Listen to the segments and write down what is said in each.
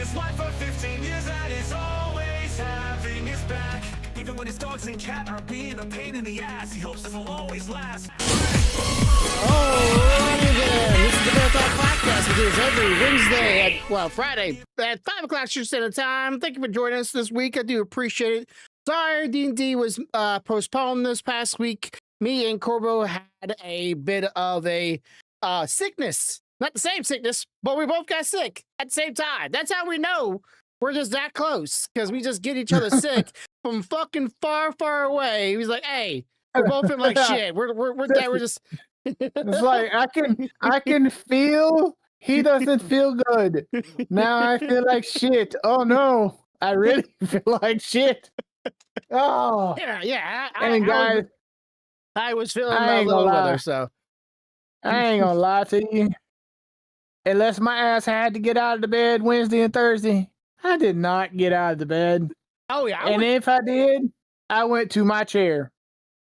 his wife for 15 years and is always having his back. Even when his dogs and cat are being a pain in the ass, he hopes this will always last. Alrighty then, this is the PodCast. We do this every Wednesday Friday at 5 o'clock Central Standard Time. Thank you for joining us this week. I do appreciate it. Sorry, D&D was postponed this past week. Me and Corbo had a bit of a sickness. Not the same sickness, but we both got sick at the same time. That's how we know we're just that close, because we just get each other sick from fucking far, far away. He was like, "Hey, we're both feeling like shit. We're just." It's like I can feel he doesn't feel good. Now I feel like shit. Oh no, I really feel like shit. Oh yeah. I was feeling I a ain't little gonna lie. weather, so I ain't gonna lie to you. Unless my ass had to get out of the bed Wednesday and Thursday, I did not get out of the bed. oh yeah. And if I did, I went to my chair.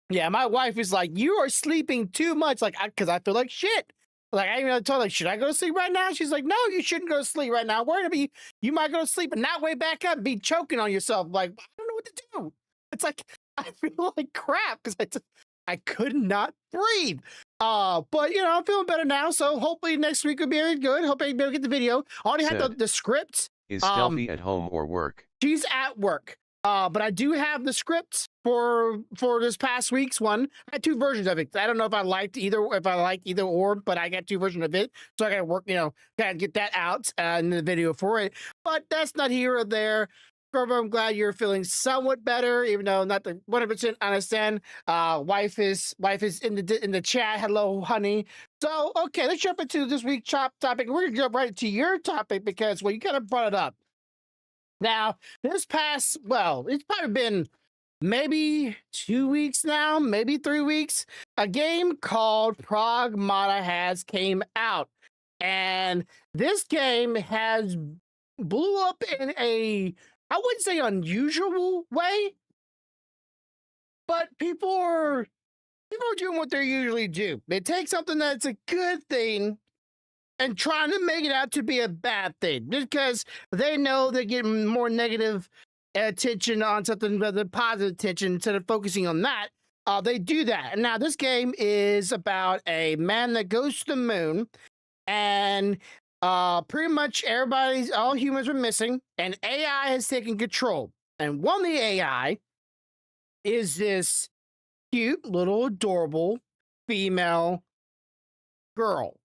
Yeah, my wife is like, "You are sleeping too much," like, because I feel like shit. Like, I even told her, "Should I go to sleep right now?" She's like, "No, you shouldn't go to sleep right now. Worried about you might go to sleep and not wake back up and be choking on yourself." Like, I don't know what to do. It's like I feel like crap because I could not breathe. But I'm feeling better now. So hopefully next week will be very good. Hope I'll be able to get the video. I already had the script. Is Stealthy at home or work? She's at work. But I do have the script for this past week's one. I had two versions of it. I don't know if I liked either or, but I got two versions of it. So I gotta work, gotta get that out in the video for it. But that's not here or there. Corvo, I'm glad you're feeling somewhat better, even though not the 100% understand. Wife is in the chat. Hello, honey. So okay, let's jump into this week's topic. We're gonna jump right into your topic because you kind of brought it up. Now, it's probably been maybe 2 weeks now, maybe 3 weeks. A game called Pragmata has came out, and this game has blew up in a, I wouldn't say unusual way, but people are doing what they usually do. They take something that's a good thing and trying to make it out to be a bad thing because they know they're getting more negative attention on something rather positive attention instead of focusing on that. They do that. And now this game is about a man that goes to the moon, and pretty much all humans are missing, and AI has taken control. And one of the AI is this cute little adorable female girl.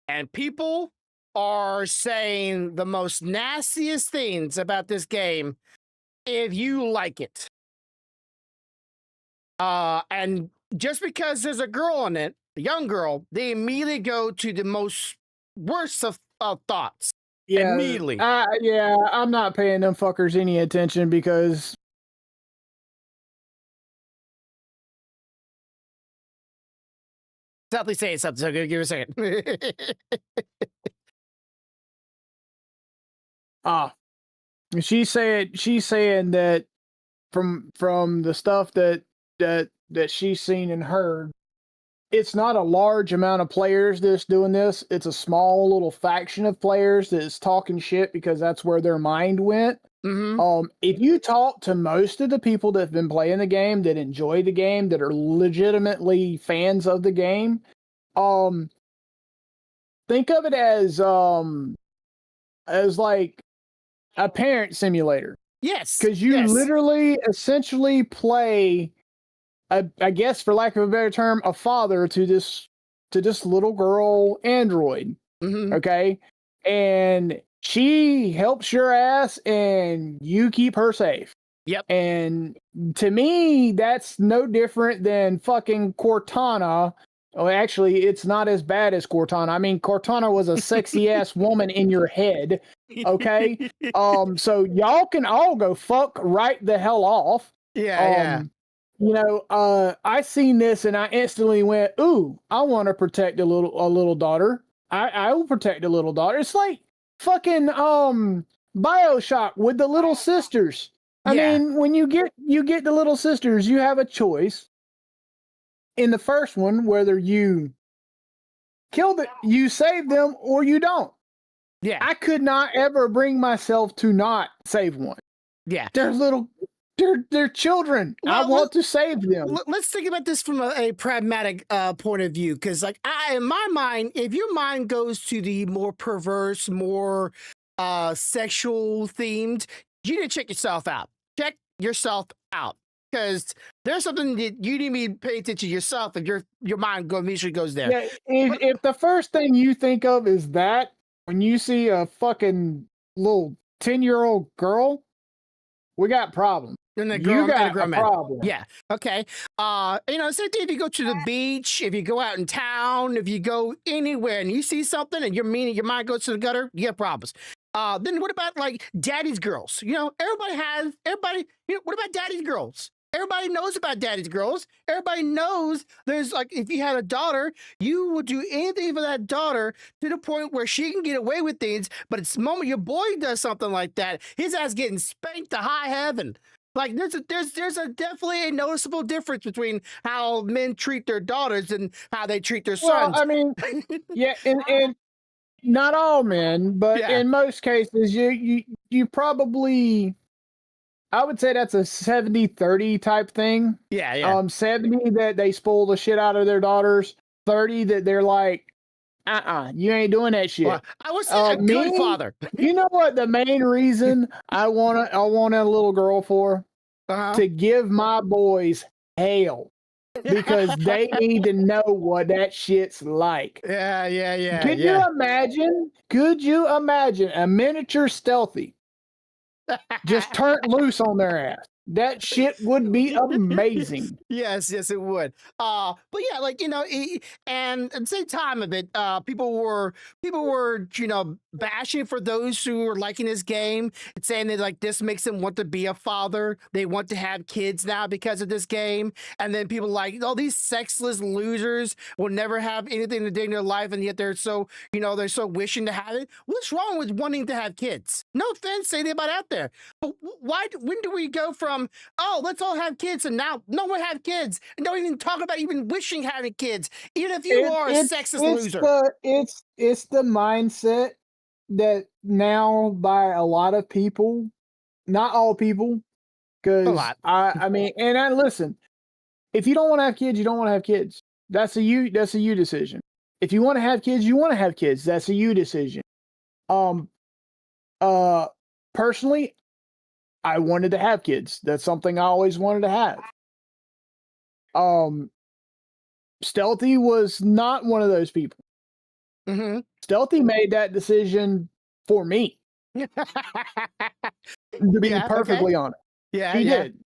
And people are saying the most nastiest things about this game if you like it. And just because there's a girl in it, a young girl, they immediately go to the most worst of thoughts. Yeah, immediately. I'm not paying them fuckers any attention because Stealthy saying something, so give me a second. she's saying that from the stuff that she's seen and heard, it's not a large amount of players that's doing this. It's a small little faction of players that's talking shit because that's where their mind went. Mm-hmm. If you talk to most of the people that have been playing the game, that enjoy the game, that are legitimately fans of the game, think of it as like a parent simulator. Yes, because you literally essentially play, I guess, for lack of a better term, a father to this little girl android. Mm-hmm. Okay, and she helps your ass, and you keep her safe. Yep. And to me, that's no different than fucking Cortana. Oh, actually, it's not as bad as Cortana. I mean, Cortana was a sexy ass woman in your head. Okay. So y'all can all go fuck right the hell off. Yeah. I seen this and I instantly went, "Ooh, I want to protect a little daughter. I will protect a little daughter." It's like fucking BioShock with the little sisters. I mean, when you get the little sisters, you have a choice. In the first one, whether you you save them or you don't. Yeah. I could not ever bring myself to not save one. Yeah. They're children. I Well, want to save them. Let's think about this from a pragmatic point of view, because like in my mind, if your mind goes to the more perverse, more sexual themed, you need to check yourself out. Check yourself out, because there's something that you need to pay attention to yourself if your mind immediately goes there. Yeah, if the first thing you think of is that when you see a fucking little 10-year-old girl, we got problems. And You got grown a man. problem. Yeah. Okay. Same thing if you go to the beach, if you go out in town, if you go anywhere and you see something and your mind goes to the gutter, you have problems. Then what about like daddy's girls? Everybody, what about daddy's girls? Everybody knows about daddy's girls. Everybody knows there's like, if you had a daughter, you would do anything for that daughter to the point where she can get away with things. But it's the moment your boy does something like that, his ass getting spanked to high heaven. Like there's a definitely a noticeable difference between how men treat their daughters and how they treat their sons. Well, I mean, yeah, and not all men, but Yeah. in most cases, you probably, I would say that's a 70-30 type thing. Yeah. 70 that they spoil the shit out of their daughters, 30 that they're like, you ain't doing that shit. Well, I was a good father. You know what the main reason I want a little girl for? To give my boys hell. Because they need to know what that shit's like. Yeah. Could you imagine a miniature stealthy just turned loose on their ass? That shit would be amazing. Yes, it would. But yeah, like and at the same time of it, people were bashing for those who were liking this game and saying that like this makes them want to be a father. They want to have kids now because of this game. And then people like, oh, these sexless losers will never have anything to do in their life, and yet they're so they're so wishing to have it. What's wrong with wanting to have kids? No offense to anybody out there, but why? When do we go from let's all have kids, and now no one have kids, and don't even talk about even wishing having kids, even if you are a sexist loser. It's the mindset that now by a lot of people, not all people, because I mean, and I listen. If you don't want to have kids, you don't want to have kids. That's a you decision. If you want to have kids, you want to have kids. That's a you decision. Personally, I wanted to have kids. That's something I always wanted to have. Stealthy was not one of those people. Mm-hmm. Stealthy made that decision for me. To be perfectly honest. Yeah, she did.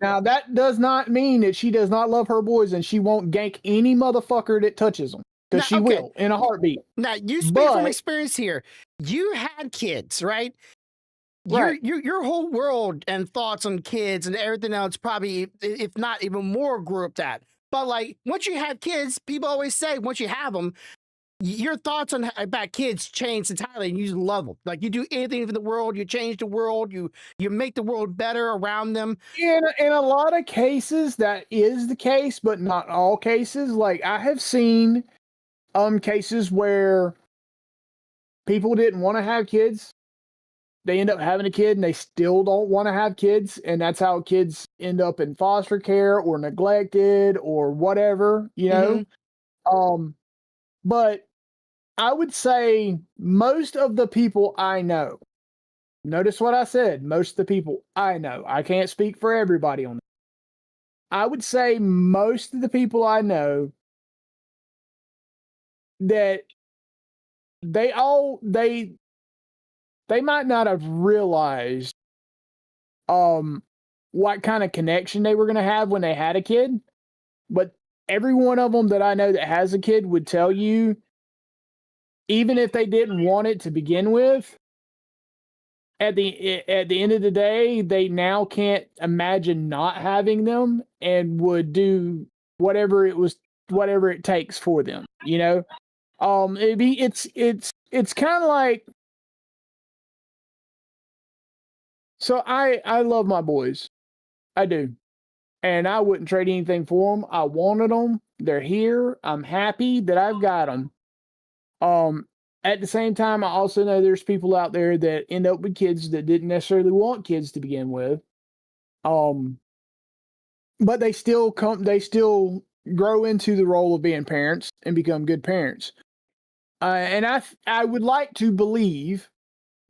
Now, that does not mean that she does not love her boys and she won't gank any motherfucker that touches them. Because she will, in a heartbeat. Now, you speak from experience here. You had kids, right? Right. Your whole world and thoughts on kids and everything else probably, if not even more, grew up that. But like, once you have kids, people always say, once you have them, your thoughts about kids change entirely, and you just love them. Like, you do anything for the world, you change the world, you make the world better around them. In a lot of cases, that is the case, but not all cases. Like, I have seen cases where people didn't want to have kids. They end up having a kid and they still don't want to have kids. And that's how kids end up in foster care or neglected or whatever, But I would say most of the people I know, notice what I said, most of the people I know, I can't speak for everybody on that. I would say most of the people I know that they might not have realized what kind of connection they were going to have when they had a kid, but every one of them that I know that has a kid would tell you, even if they didn't want it to begin with, at the end of the day, they now can't imagine not having them and would do whatever it takes for them, it's kind of like, so I love my boys. I do. And I wouldn't trade anything for them. I wanted them. They're here. I'm happy that I've got them. At the same time, I also know there's people out there that end up with kids that didn't necessarily want kids to begin with. But they still grow into the role of being parents and become good parents. And I would like to believe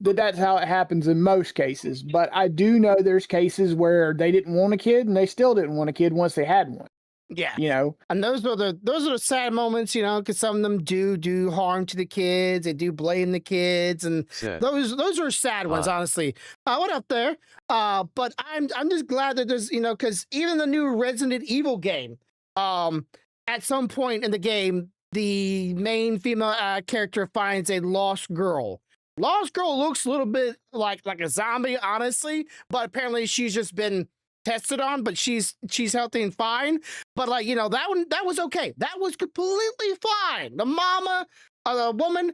that that's how it happens in most cases. But I do know there's cases where they didn't want a kid and they still didn't want a kid once they had one. Yeah. You know, And those are the sad moments, you know, because some of them do harm to the kids. They do blame the kids, and Sad. those are sad ones, honestly. What up there? But I'm just glad that there's, you know, because even the new Resident Evil game, at some point in the game, the main female character finds a lost girl. Lost girl looks a little bit like a zombie, honestly, but apparently she's just been tested on, but she's healthy and fine. But like, you know, that was okay. That was completely fine. The mama, the woman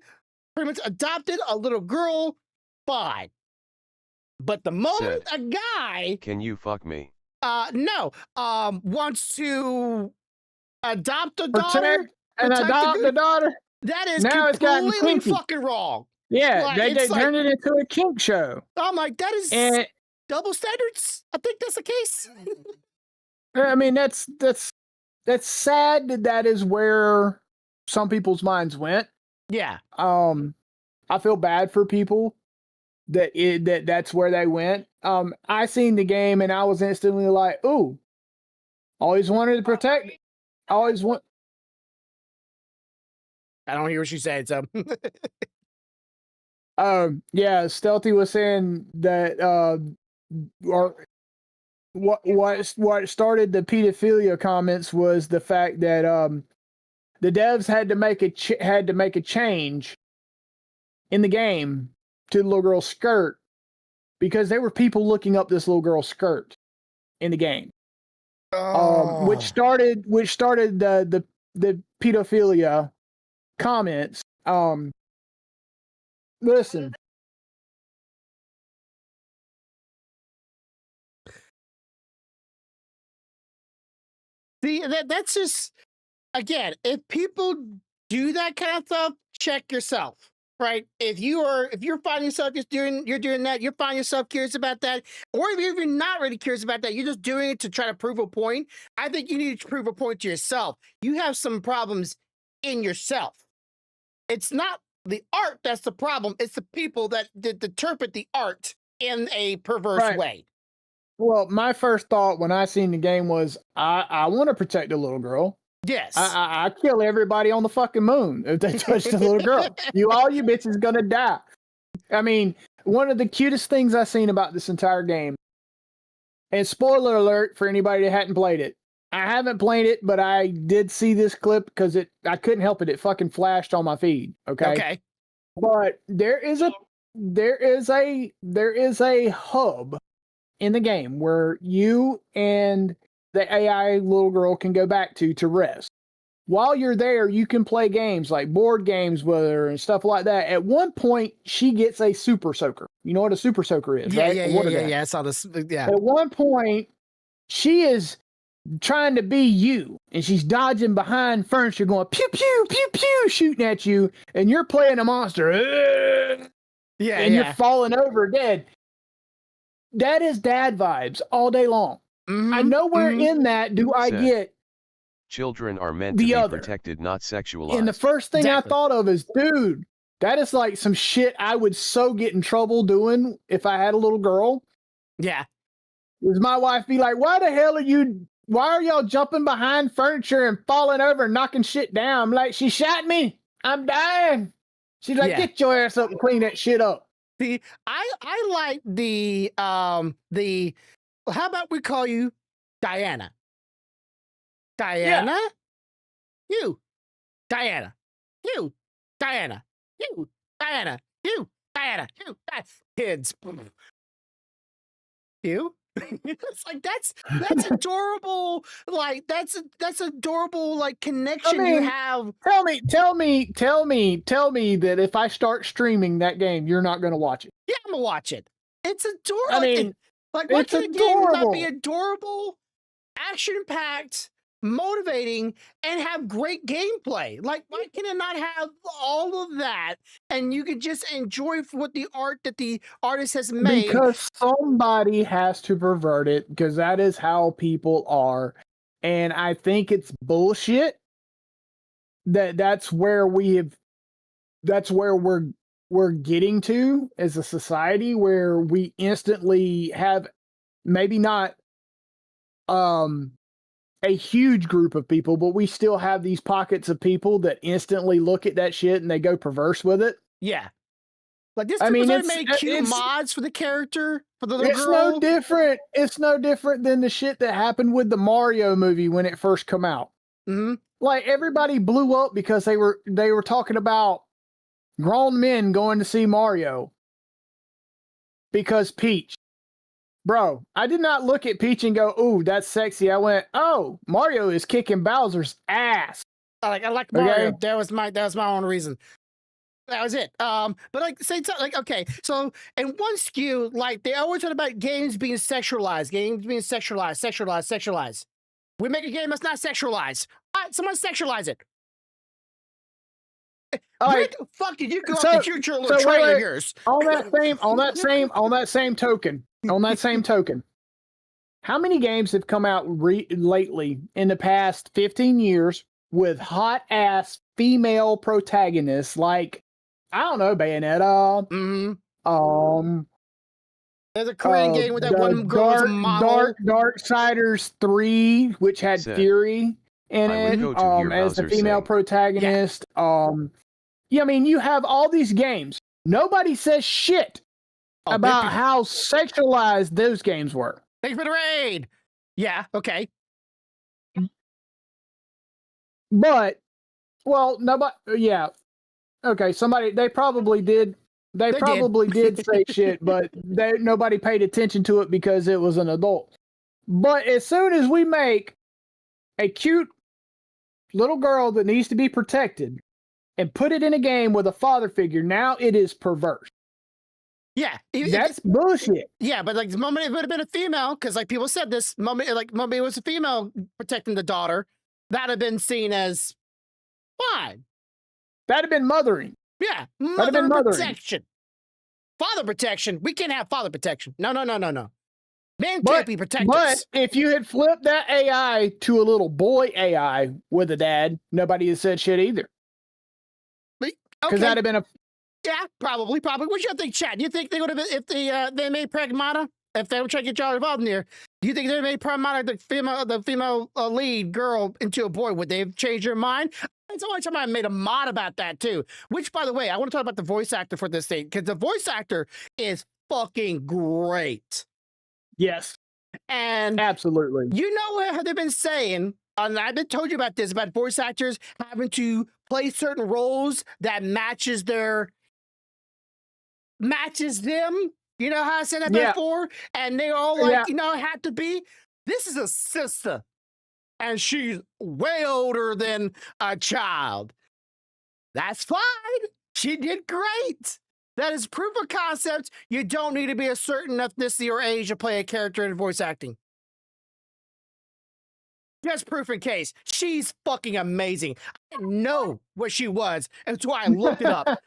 pretty much adopted a little girl, fine. But the moment a guy, Can you fuck me? no, wants to adopt a daughter, adopt a daughter. that is Now it's gotten completely kinky. fucking wrong. Yeah, Like, they it's like- turned it into a kink show. I'm like, that is And double standards. I think that's the case. I mean, that's sad that is where some people's minds went. Yeah. I feel bad for people that's where they went. I seen the game and I was instantly like, ooh, always wanted to protect. Always want. I don't hear what she said, so Yeah, Stealthy was saying that or what started the pedophilia comments was the fact that the devs had to make a change in the game to the little girl's skirt because there were people looking up this little girl's skirt in the game, which started the pedophilia comments. Listen. See, that's just, again, if people do that kind of stuff, check yourself, right? If you're finding yourself you're doing that, you're finding yourself curious about that, or if you're not really curious about that, you're just doing it to try to prove a point. I think you need to prove a point to yourself. You have some problems in yourself. It's not the art that's the problem. It's the people that interpret the art in a perverse way. Well, my first thought when I seen the game was, I want to protect the little girl. Yes. I kill everybody on the fucking moon if they touch the little girl. All you bitches gonna die. I mean, one of the cutest things I've seen about this entire game, and spoiler alert for anybody that hadn't played it. I haven't played it, but I did see this clip because I couldn't help it. It fucking flashed on my feed. Okay. But there is a hub in the game where you and the AI little girl can go back to rest. While you're there, you can play games like board games with her and stuff like that. At one point, she gets a super soaker. You know what a super soaker is, right? Yeah. I saw this. Yeah. At one point, she is trying to be you, and she's dodging behind furniture, going pew pew pew pew, shooting at you, and you're playing a monster. And you're falling over dead. That is dad vibes all day long. Mm-hmm, I nowhere in that do I get children are meant to be protected, not sexualized. And the first thing I thought of is, dude, that is like some shit I would so get in trouble doing if I had a little girl. Yeah. Is my wife be like, why are y'all jumping behind furniture and falling over and knocking shit down? I'm like, she shot me. I'm dying. She's like, get your ass up and clean that shit up. See, I like the how about we call you Diana? Diana? Yeah. You. Diana. You. Diana. You. Diana. You. Diana. You. Kids. You. It's like that's adorable. Like that's adorable. Like connection you have. Tell me that if I start streaming that game, you're not going to watch it. Yeah, I'm gonna watch it. It's adorable. I mean, like what kind of game would not be adorable, action packed, motivating, and have great gameplay. Like, why can it not have all of that? And you could just enjoy what the art that the artist has made. Because somebody has to pervert it, because that is how people are. And I think it's bullshit that's where we're getting to as a society, where we instantly have maybe not a huge group of people, but we still have these pockets of people that instantly look at that shit and they go perverse with it. Yeah. Like this made cute mods for the character, for the little girl. No different. It's no different than the shit that happened with the Mario movie when it first came out. Mm-hmm. Like, everybody blew up because they were talking about grown men going to see Mario because Peach. Bro, I did not look at Peach and go, "Ooh, that's sexy." I went, "Oh, Mario is kicking Bowser's ass." I like Mario. Okay? That was my own reason. That was it. But like, say like, okay, so in one skew, like they always talk about games being sexualized. We make a game that's not sexualized. All right, someone sexualize it. Where the fuck did you go up to shoot your little train of yours? On that same token, how many games have come out lately in the past 15 years with hot ass female protagonists? Like, I don't know, Bayonetta. Mm-hmm. There's a Korean game with that one girl was a model. Darksiders 3, which had Fury in it as the female protagonist. Yeah, I mean, you have all these games. Nobody says shit about how sexualized those games were. Thanks for the raid. Yeah, okay. But, well, nobody, yeah. Okay, they probably did. They probably did say shit, but nobody paid attention to it because it was an adult. But as soon as we make a cute little girl that needs to be protected and put it in a game with a father figure, now it is perverse. Yeah, that's bullshit. Yeah, but like the moment it would have been a female, because like people said this moment, like it was a female protecting the daughter, that'd have been seen as fine. That'd have been mothering. Yeah, mother protection. Father protection. We can't have father protection. No. Man can't be protected. But if you had flipped that AI to a little boy AI with a dad, nobody had said shit either. Because that'd have been a... Yeah, probably. What you think, Chad? You think they would have been, if they made Pragmata, if they were trying to get y'all involved in here, do you think they made Pragmata the female lead girl into a boy? Would they have changed their mind? It's the only time I made a mod about that too. Which, by the way, I want to talk about the voice actor for this thing, because the voice actor is fucking great. Yes. And absolutely. You know what they've been saying, and I've been told you about this, about voice actors having to play certain roles that matches them. You know how I said that before? And they all like, you know, it had to be. This is a sister, and she's way older than a child. That's fine. She did great. That is proof of concept. You don't need to be a certain ethnicity or age to play a character in voice acting. Just proof in case. She's fucking amazing. I didn't know what she was until I looked it up.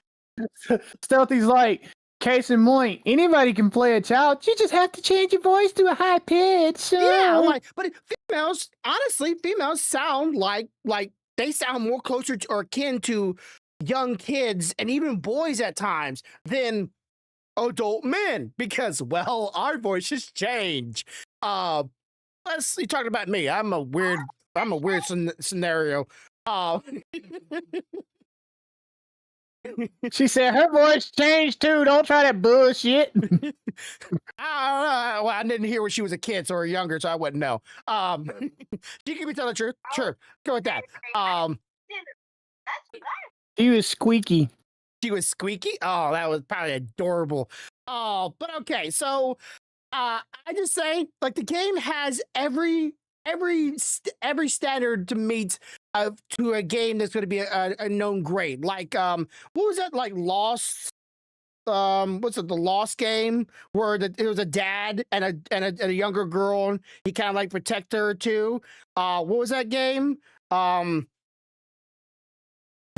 Stealthy's like, case in point, anybody can play a child. You just have to change your voice to a high pitch. Yeah, but females, honestly, sound like they sound more closer to, or akin to young kids and even boys at times than adult men, because, well, our voices change. You talking about me. I'm a weird scenario. She said her voice changed too. Don't try that bullshit. I don't know. Well, I didn't hear when she was a kid, so or younger, so I wouldn't know. You can be telling the truth. Sure, go with that. She was squeaky. She was squeaky. Oh, that was probably adorable. Oh, but okay. So, I just say, like, the game has every standard to meet to a game that's going to be a known grade. Like, what was that? Like Lost what's it, the Lost game, where it was a dad and a younger girl, and he kind of like protect her too. What was that game? They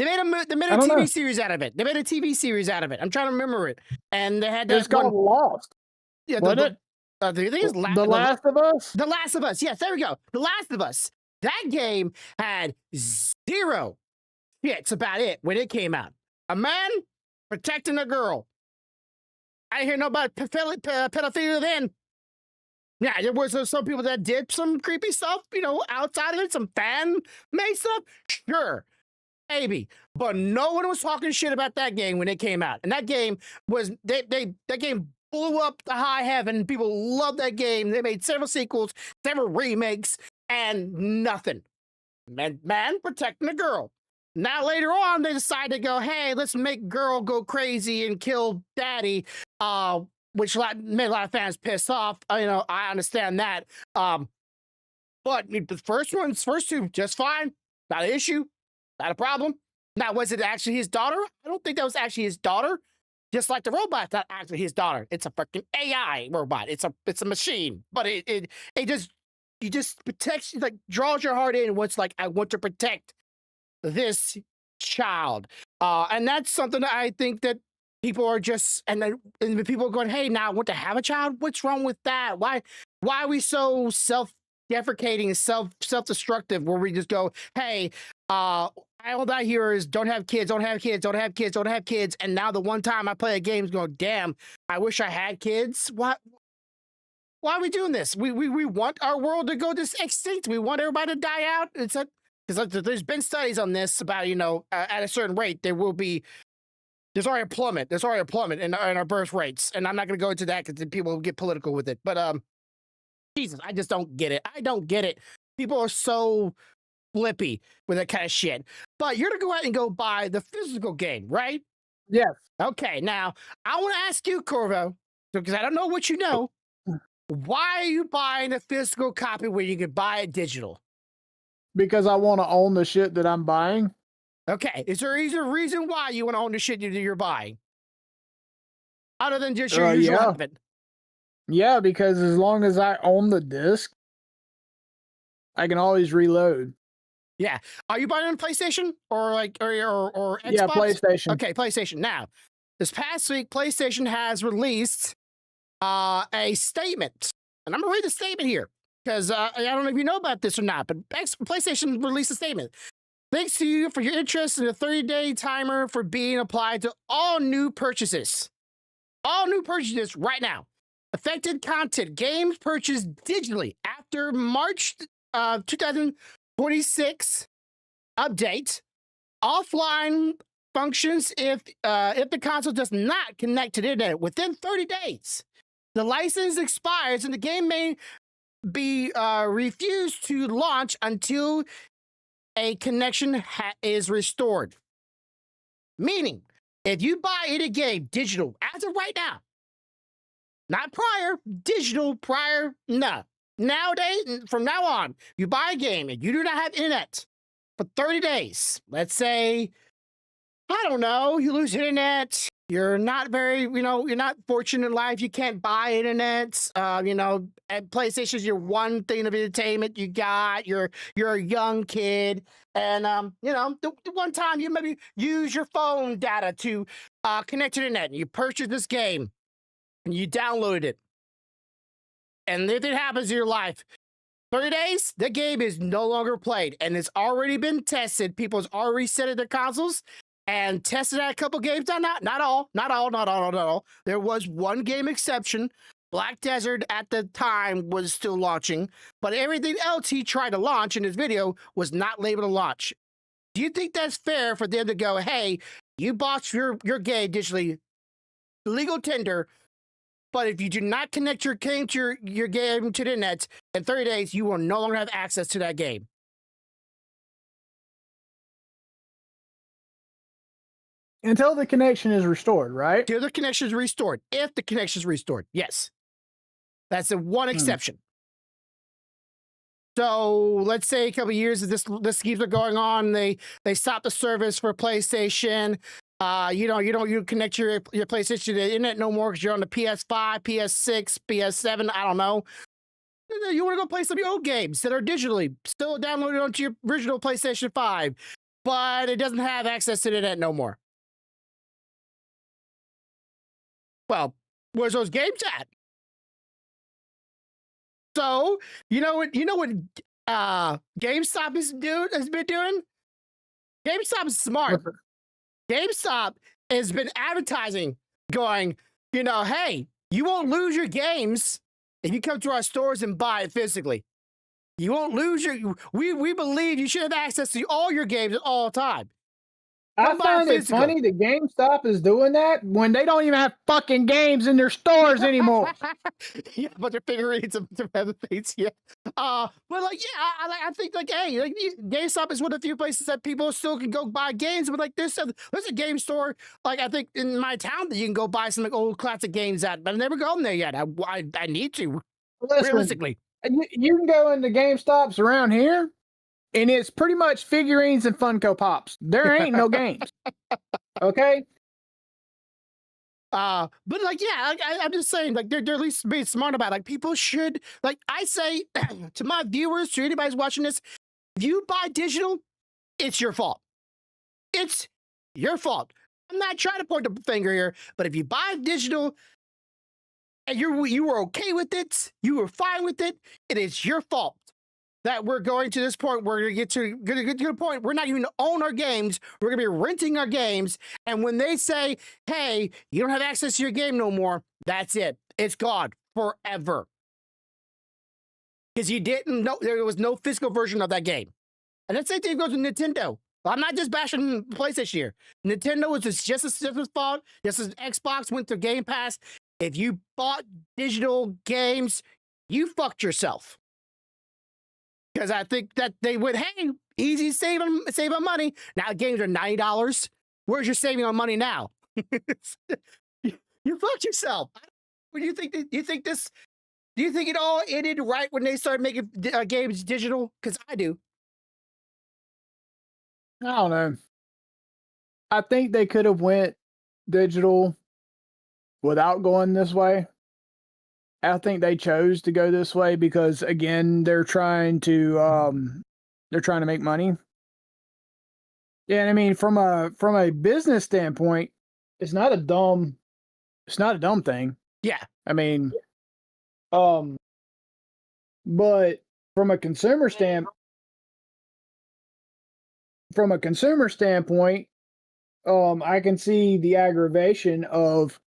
made a TV series out of it. They made a TV series out of it. I'm trying to remember it. And they had that It's called Lost. Yeah, wasn't it? I think it's The Last of Us? The Last of Us. Yes, there we go. The Last of Us. That game had zero shits about it when it came out. A man protecting a girl. I didn't hear no about pedophilia then. Yeah, there was some people that did some creepy stuff, outside of it, some fan-made stuff. Sure, maybe. But no one was talking shit about that game when it came out. And that game was, that game blew up to high heaven. People loved that game. They made several sequels, several remakes, and nothing. Man protecting a girl. Now later on, they decide to go, hey, let's make girl go crazy and kill daddy, which made a lot of fans pissed off. I understand that. But the first two, just fine. Not an issue. Not a problem. Now, was it actually his daughter? I don't think that was actually his daughter. Just like the robot's not actually his daughter. It's a freaking AI robot. It's a machine. But it just protects, like, draws your heart in. What's like, I want to protect this child. And that's something that I think that people are just, and people are going, hey, now I want to have a child. What's wrong with that? Why are we so self-deprecating and self-destructive, where we just go, hey, all I hear is don't have kids, don't have kids, don't have kids, don't have kids. And now the one time I play a game is going, damn, I wish I had kids. Why are we doing this? We want our world to go extinct. We want everybody to die out. Because there's been studies on this about, at a certain rate, there's already a plummet. There's already a plummet in our birth rates. And I'm not going to go into that because people get political with it. But Jesus, I just don't get it. I don't get it. People are so flippy with that kind of shit. But you're going to go out and go buy the physical game, right? Yes. Okay, now, I want to ask you, Corvo, because I don't know what you know. Why are you buying a physical copy when you can buy it digital? Because I want to own the shit that I'm buying. Okay, is there a reason why you want to own the shit you're buying? Other than just your usual habit? Yeah, because as long as I own the disc, I can always reload. Yeah. Are you buying it on PlayStation or Xbox? Yeah, PlayStation. Okay, PlayStation. Now, this past week, PlayStation has released a statement. And I'm going to read the statement here because I don't know if you know about this or not, but PlayStation released a statement. Thanks to you for your interest in a 30-day timer for being applied to all new purchases. All new purchases right now. Affected content, games purchased digitally after March 2026 update. Offline functions if the console does not connect to the internet within 30 days. The license expires and the game may be refused to launch until a connection is restored. Meaning, if you buy any game digital as of right now, not prior, digital prior, no. Nowadays, from now on, you buy a game and you do not have internet for 30 days. Let's say, I don't know, you lose internet. You're not very, you're not fortunate in life. You can't buy internet. At PlayStation's your one thing of entertainment you got. You're a young kid. And, the one time you maybe use your phone data to connect to the internet and you purchase this game and you download it. And if it happens in your life, 30 days, the game is no longer played. And it's already been tested. People's already set it their consoles and tested out a couple games. Not all. There was one game exception. Black Desert at the time was still launching, but everything else he tried to launch in his video was not labeled a launch. Do you think that's fair for them to go, hey, you bought your game digitally, legal tender, but if you do not connect your game to the internet in 30 days, you will no longer have access to that game? Until the connection is restored, right? Until the connection is restored. If the connection is restored, yes. That's the one exception. So let's say a couple of years of this keeps going on. They stop the service for PlayStation. You connect your PlayStation to the internet no more because you're on the PS5, PS6, PS7. I don't know. You want to go play some of your old games that are digitally still downloaded onto your original PlayStation 5, but it doesn't have access to the internet no more. Well, where's those games at? So you know what GameStop has been doing? GameStop is smart. GameStop has been advertising, going, hey, you won't lose your games if you come to our stores and buy it physically. You won't lose we believe you should have access to all your games at all time. I find it funny that GameStop is doing that when they don't even have fucking games in their stores anymore. Yeah, but their figurines of the face, yeah. But I think hey, GameStop is one of the few places that people still can go buy games. But there's a game store, I think in my town that you can go buy some old classic games at. But I've never gone there yet. I need to. Listen, realistically. You can go into GameStops around here, and it's pretty much figurines and Funko Pops. There ain't no games. Okay? But I'm just saying, they're at least being smart about it. People should, I say to my viewers, to anybody who's watching this, if you buy digital, it's your fault. It's your fault. I'm not trying to point the finger here, but if you buy digital and you were okay with it, you were fine with it, it is your fault that we're going to this point. We're gonna get to a point we're not even gonna own our games. We're gonna be renting our games, and when they say, "Hey, you don't have access to your game no more," that's it. It's gone forever because you didn't know there was no physical version of that game. And that same thing goes with Nintendo. I'm not just bashing PlayStation here. Nintendo was just as fault. Just as Xbox went through Game Pass. If you bought digital games, you fucked yourself. Because I think that they would, hey, easy save on money. Now games are $90. Where's your saving on money now? You fucked yourself. What do you think? Do you think it all ended right when they started making games digital? Because I do. I don't know. I think they could have went digital without going this way. I think they chose to go this way because, again, they're trying to make money. Yeah, and I mean, from a business standpoint, it's not a dumb thing. Yeah, I mean, but from a consumer standpoint, I can see the aggravation of,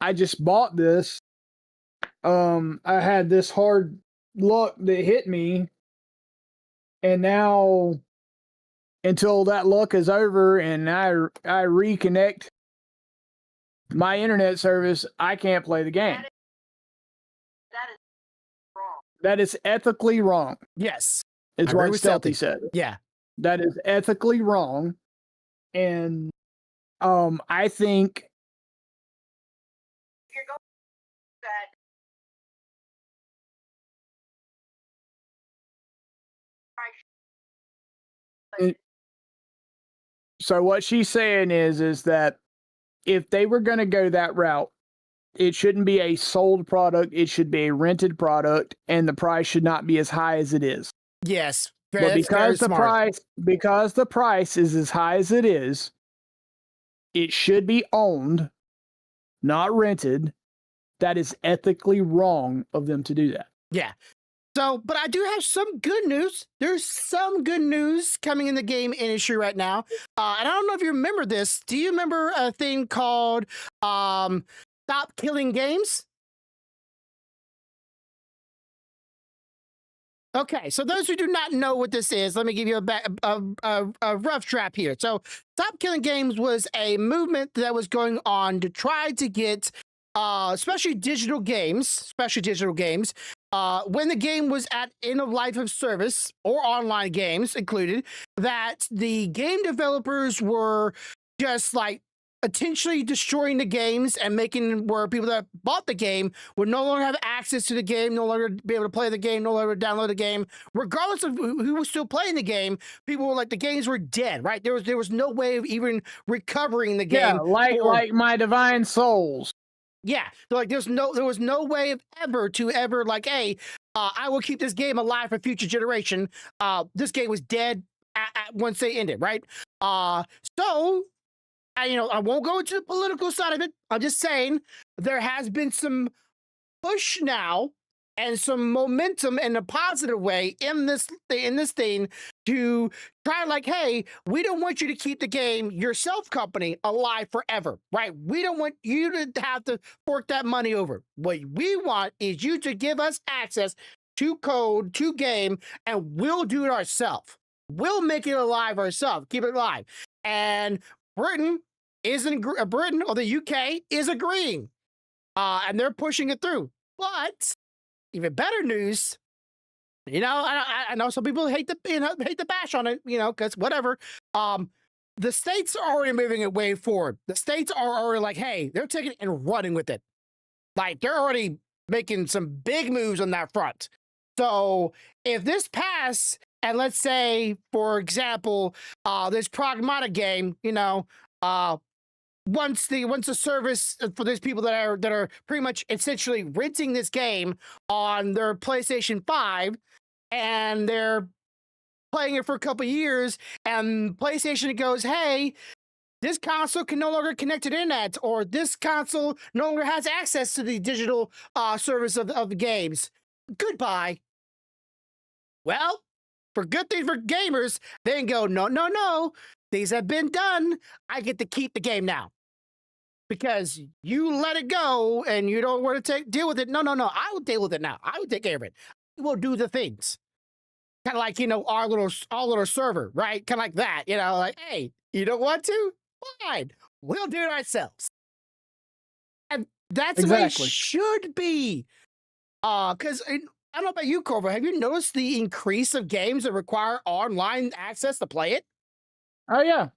I just bought this. I had this hard luck that hit me, and now until that luck is over and I reconnect my internet service, I can't play the game. That is wrong. That is ethically wrong. yes. It's what Stealthy said. Yeah. That is ethically wrong. And I think If you're going that so what she's saying is that if they were going to go that route, it shouldn't be a sold product, it should be a rented product, and the price should not be as high as it is. Yes. But because the price is as high as it is, it should be owned, not rented. That is ethically wrong of them to do that. Yeah. So, but I do have some good news. There's some good news coming in the game industry right now. And I don't know if you remember this. Do you remember a thing called Stop Killing Games? Okay, so those who do not know what this is, let me give you a rough trap here. So, Stop Killing Games was a movement that was going on to try to get, especially digital games, when the game was at end of life of service or online games included, that the game developers were just intentionally destroying the games and making where people that bought the game would no longer have access to the game, no longer be able to play the game, no longer download the game, regardless of who was still playing the game. People were like, the games were dead, right? There was no way of even recovering the game. Yeah, like my Divine Souls. Yeah, they're like there was no way of ever like, hey, I will keep this game alive for future generation. This game was dead once they ended, right? So I won't go into the political side of it. I'm just saying there has been some push now and some momentum in a positive way in this thing to try like, hey, we don't want you to keep the game yourself company alive forever, right? We don't want you to have to fork that money over. What we want is you to give us access to code, to game, and we'll do it ourselves. We'll make it alive ourselves, keep it alive. And Britain or the UK is agreeing, and they're pushing it through. But even better news, I know some people hate the bash on it, because whatever. The states are already moving it way forward. The states are already like, hey, they're taking it and running with it. Like they're already making some big moves on that front. So if this passes, and let's say, for example, this Pragmata game, once the service for those people that are pretty much essentially renting this game on their PlayStation 5 and they're playing it for a couple of years, and PlayStation goes, hey, this console can no longer connect to the internet, or this console no longer has access to the digital service of the games. Goodbye. Well, for good thing for gamers, they can go, no, these have been done. I get to keep the game now. Because you let it go and you don't want to deal with it. No, I will deal with it now. I will take care of it. We'll do the things. Kind of like, our little server, right? Kind of like that, like, hey, you don't want to? Fine. We'll do it ourselves. And that's the way it should be. Because I don't know about you, Corvo. Have you noticed the increase of games that require online access to play it? Oh, yeah.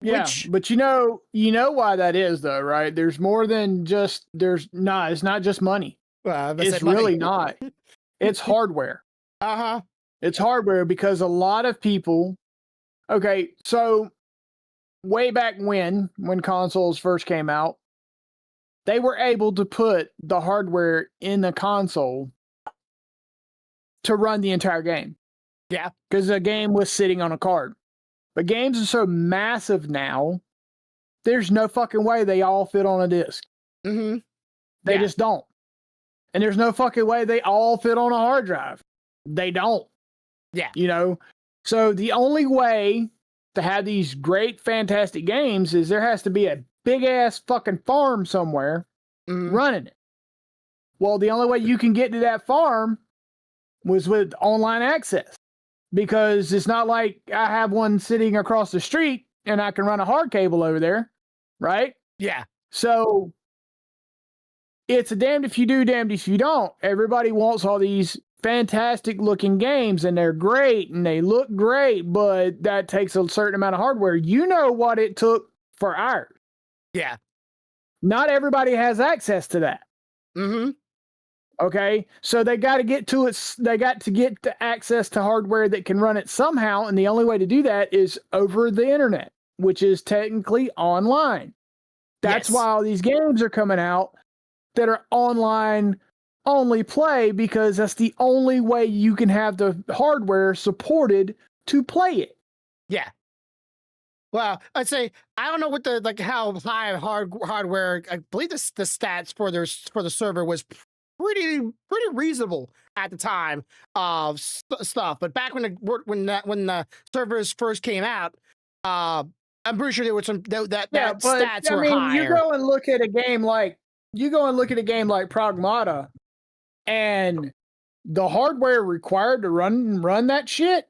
Yeah, but you know why that is, though, right? There's more than just it's not just money. It's really not. It's hardware. Uh-huh. It's hardware because a lot of people, okay, so way back when consoles first came out, they were able to put the hardware in the console to run the entire game. Yeah. Because the game was sitting on a card. But games are so massive now, there's no fucking way they all fit on a disc. Mm-hmm. They just don't. And there's no fucking way they all fit on a hard drive. They don't. Yeah. So the only way to have these great, fantastic games is there has to be a big-ass fucking farm somewhere running it. Well, the only way you can get to that farm was with online access. Because it's not like I have one sitting across the street and I can run a hard cable over there, right? Yeah. So it's a damned if you do, damned if you don't. Everybody wants all these fantastic looking games and they're great and they look great, but that takes a certain amount of hardware. You know what it took for ours. Yeah. Not everybody has access to that. Mm-hmm. Okay, so they got to get to it. They got to get the access to hardware that can run it somehow, and the only way to do that is over the internet, which is technically online. That's why all these games are coming out that are online only play, because that's the only way you can have the hardware supported to play it. Yeah. Well, I'd say I don't know what how high hardware. I believe the stats for the server was pretty reasonable at the time of stuff. But back when the servers first came out, I'm pretty sure there was some stats were higher. You go and look at a game like Pragmata, and the hardware required to run that shit.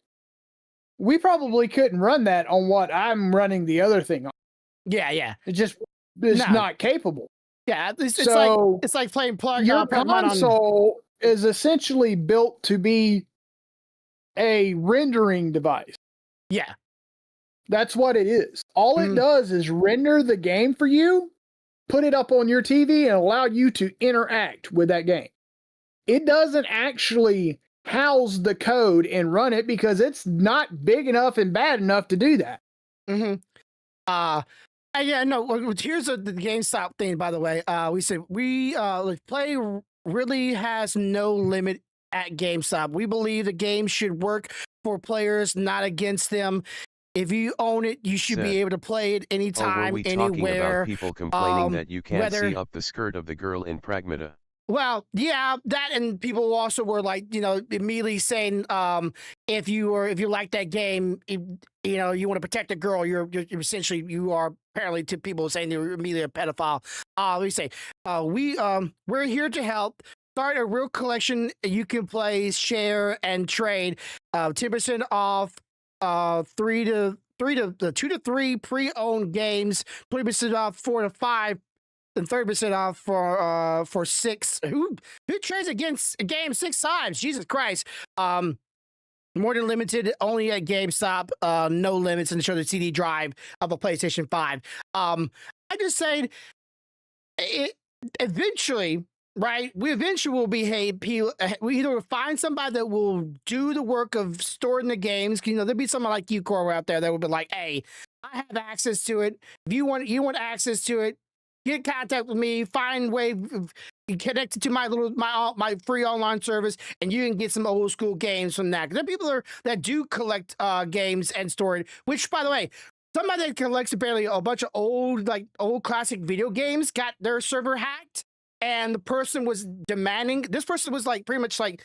We probably couldn't run that on what I'm running the other thing on. Yeah. It's not capable. Yeah, it's like playing plug. Your console is essentially built to be a rendering device. Yeah. That's what it is. All it does is render the game for you, put it up on your TV, and allow you to interact with that game. It doesn't actually house the code and run it because it's not big enough and bad enough to do that. Yeah, no. Here's the GameStop thing, by the way. We said play really has no limit at GameStop. We believe the game should work for players, not against them. If you own it, you should be able to play it anytime, were we anywhere. talking about people complaining that you can't see up the skirt of the girl in Pragmata? Well, yeah, that, and people also were like, immediately saying, if you like that game, you want to protect a girl, you're essentially, you are apparently, to people saying they're immediately a pedophile. We say, we're here to help. Start a real collection. You can play, share, and trade. 10% off. 2 to 3 pre-owned games. 20% off 4 to 5. And 30% off for 6. Who trades against a game 6 times? Jesus Christ. More than limited, only at GameStop. No limits, and show the CD drive of a PlayStation 5. I just said, eventually, right? We eventually will we either find somebody that will do the work of storing the games. There'll be someone like you, Cora, out there that will be like, hey, I have access to it. If you want access to it, get in contact with me, find a way, connect it to my free online service, and you can get some old school games from that. There are people that do collect games and store it, which, by the way, somebody that collects apparently a bunch of old classic video games got their server hacked, and the person was demanding, this person was like pretty much like,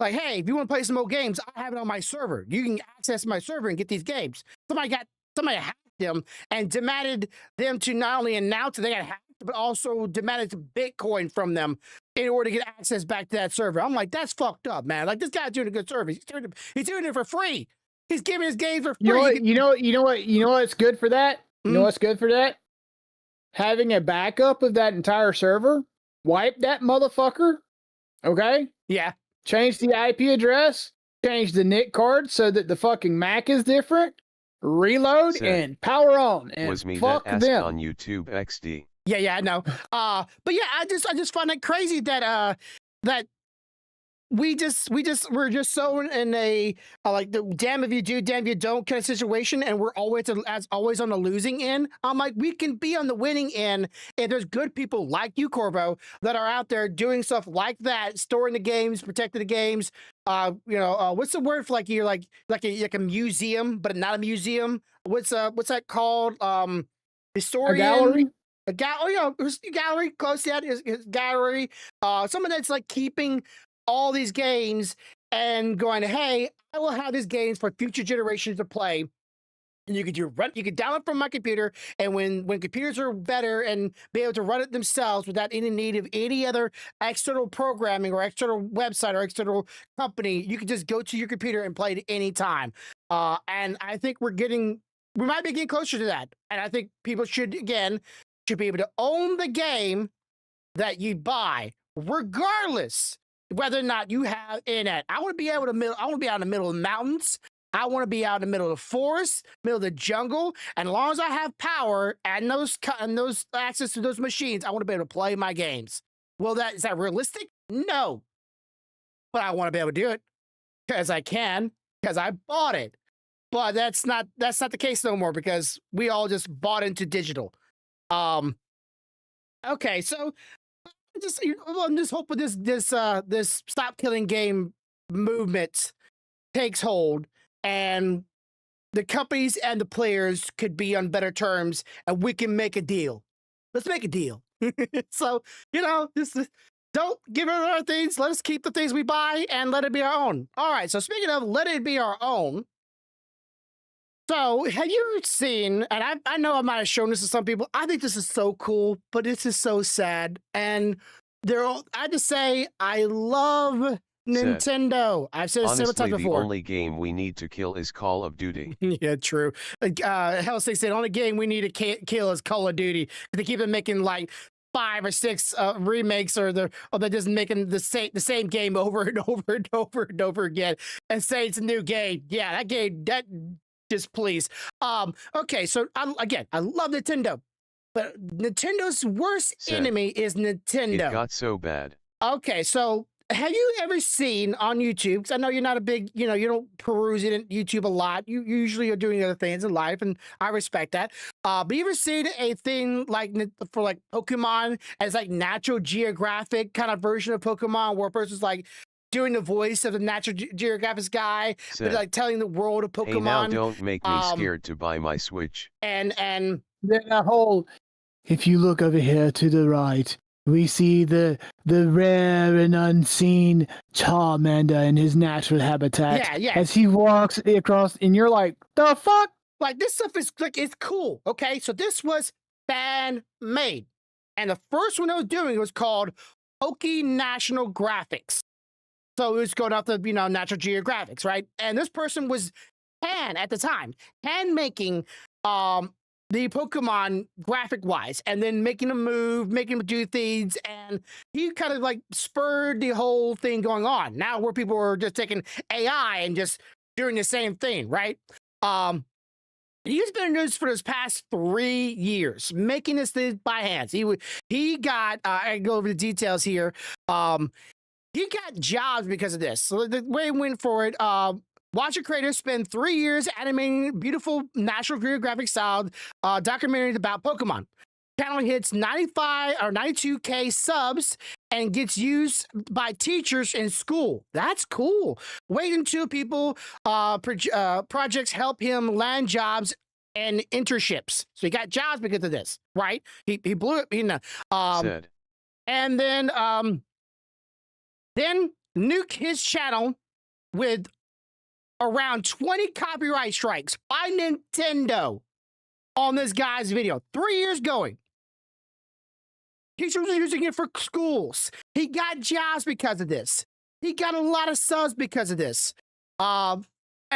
hey, if you want to play some old games, I have it on my server. You can access my server and get these games. Somebody hacked them and demanded them to not only announce that they got hacked, but also demanded Bitcoin from them in order to get access back to that server. I'm like, that's fucked up, man. Like, this guy's doing a good service. He's doing it for free. He's giving his games for free. You know what's good for that? You know what's good for that? Having a backup of that entire server, wipe that motherfucker. Okay? Yeah. Change the IP address, change the NIC card so that the fucking MAC is different. Reload Seth, and power on, and was me fuck that asked them. on YouTube XD. Yeah, I know. But yeah, I just find it crazy that that we're just so in a like the damn if you do, damn if you don't kind of situation, and we're always on the losing end. I'm like, we can be on the winning end if there's good people like you, Corvo, that are out there doing stuff like that, storing the games, protecting the games. What's the word for like you're like a museum, but not a museum? What's that called? Historian. A gallery. A gallery, close to that is gallery. Someone that's like keeping all these games and going, hey, I will have these games for future generations to play. And you could download from my computer, and when computers are better and be able to run it themselves without any need of any other external programming or external website or external company, you can just go to your computer and play it anytime. And I think we might be getting closer to that. And I think people should be able to own the game that you buy, regardless whether or not you have internet. I want to be out in the middle of the mountains. I want to be out in the middle of the forest, middle of the jungle, and as long as I have power and those access to those machines, I want to be able to play my games. Well, is that realistic? No, but I want to be able to do it because I can, because I bought it. But that's not the case no more, because we all just bought into digital. Okay, so I'm just hoping this stop killing game movement takes hold, and the companies and the players could be on better terms, and we can make a deal. Let's make a deal. So, just don't give it our things. Let us keep the things we buy and let it be our own. All right. So speaking of let it be our own. So have you seen, and I know I might have shown this to some people, I think this is so cool, but this is so sad. And I just say, I love Nintendo. I've said it several times before. The only game we need to kill is Call of Duty. Yeah, true. Hellsix said, the only game we need to kill is Call of Duty. They keep on making like 5 or 6 remakes, or they're just making the same game over and over and over and over again and say it's a new game. Yeah, that Just please. Okay, so I love Nintendo, but Nintendo's worst Said, enemy is Nintendo. It got so bad. Okay, so have you ever seen on YouTube? Because I know you're not a big, you don't peruse it in YouTube a lot. You usually are doing other things in life, and I respect that. But you ever seen a thing like for like Pokemon as like Natural Geographic kind of version of Pokemon, where a person's like doing the voice of the Natural Geographic guy, but like telling the world of Pokemon. Hey, now don't make me scared to buy my Switch. And then a whole. If you look over here to the right, we see the rare and unseen Charmander in his natural habitat. Yeah. As he walks across, and you're like, the fuck? Like, this stuff is like, it's cool. Okay, so this was fan made, and the first one I was doing was called Poke National Graphics. So it was going off the Natural Geographics, right? And this person was at the time hand making the Pokemon graphic wise, and then making them move, making them do things, and he kind of like spurred the whole thing going on. Now where people were just taking AI and just doing the same thing, right? He's been in news for his past 3 years, making this thing by hands. He got I go over the details here. He got jobs because of this. So the way he went for it, watcher creators spend 3 years animating beautiful National Geographic style documentaries about Pokemon. Channel hits 95 or 92K subs and gets used by teachers in school. That's cool. Wait until people projects help him land jobs and internships. So he got jobs because of this, right? He blew it. Said. And then nuke his channel with around 20 copyright strikes by Nintendo on this guy's video. 3 years going. Teachers are using it for schools. He got jobs because of this. He got a lot of subs because of this. And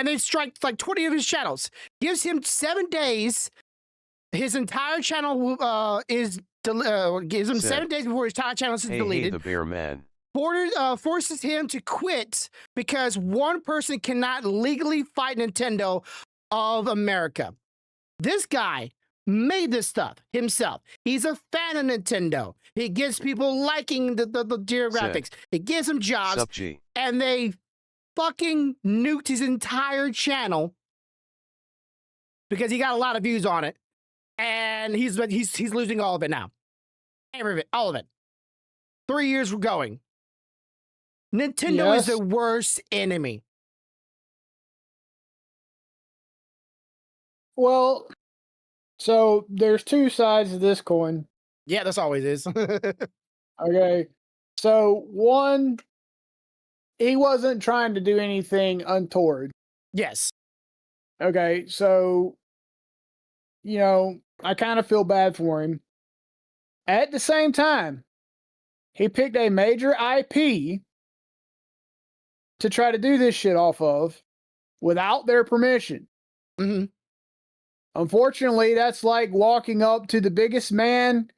they strike like 20 of his channels. Gives him 7 days. His entire channel gives him 7 days before his entire channel is deleted. Hey, the bear man. Forces him to quit because one person cannot legally fight Nintendo of America. This guy made this stuff himself. He's a fan of Nintendo. He gets people liking the geographics. It gives him jobs. And they fucking nuked his entire channel because he got a lot of views on it. And he's losing all of it now. Every of it, all of it. 3 years going. Nintendo is the worst enemy. Well, so there's two sides of this coin. Yeah, that's always is. Okay. So one, he wasn't trying to do anything untoward. Yes. Okay. So, I kind of feel bad for him. At the same time, he picked a major IP to try to do this shit off of without their permission. Mm-hmm. Unfortunately, that's like walking up to the biggest man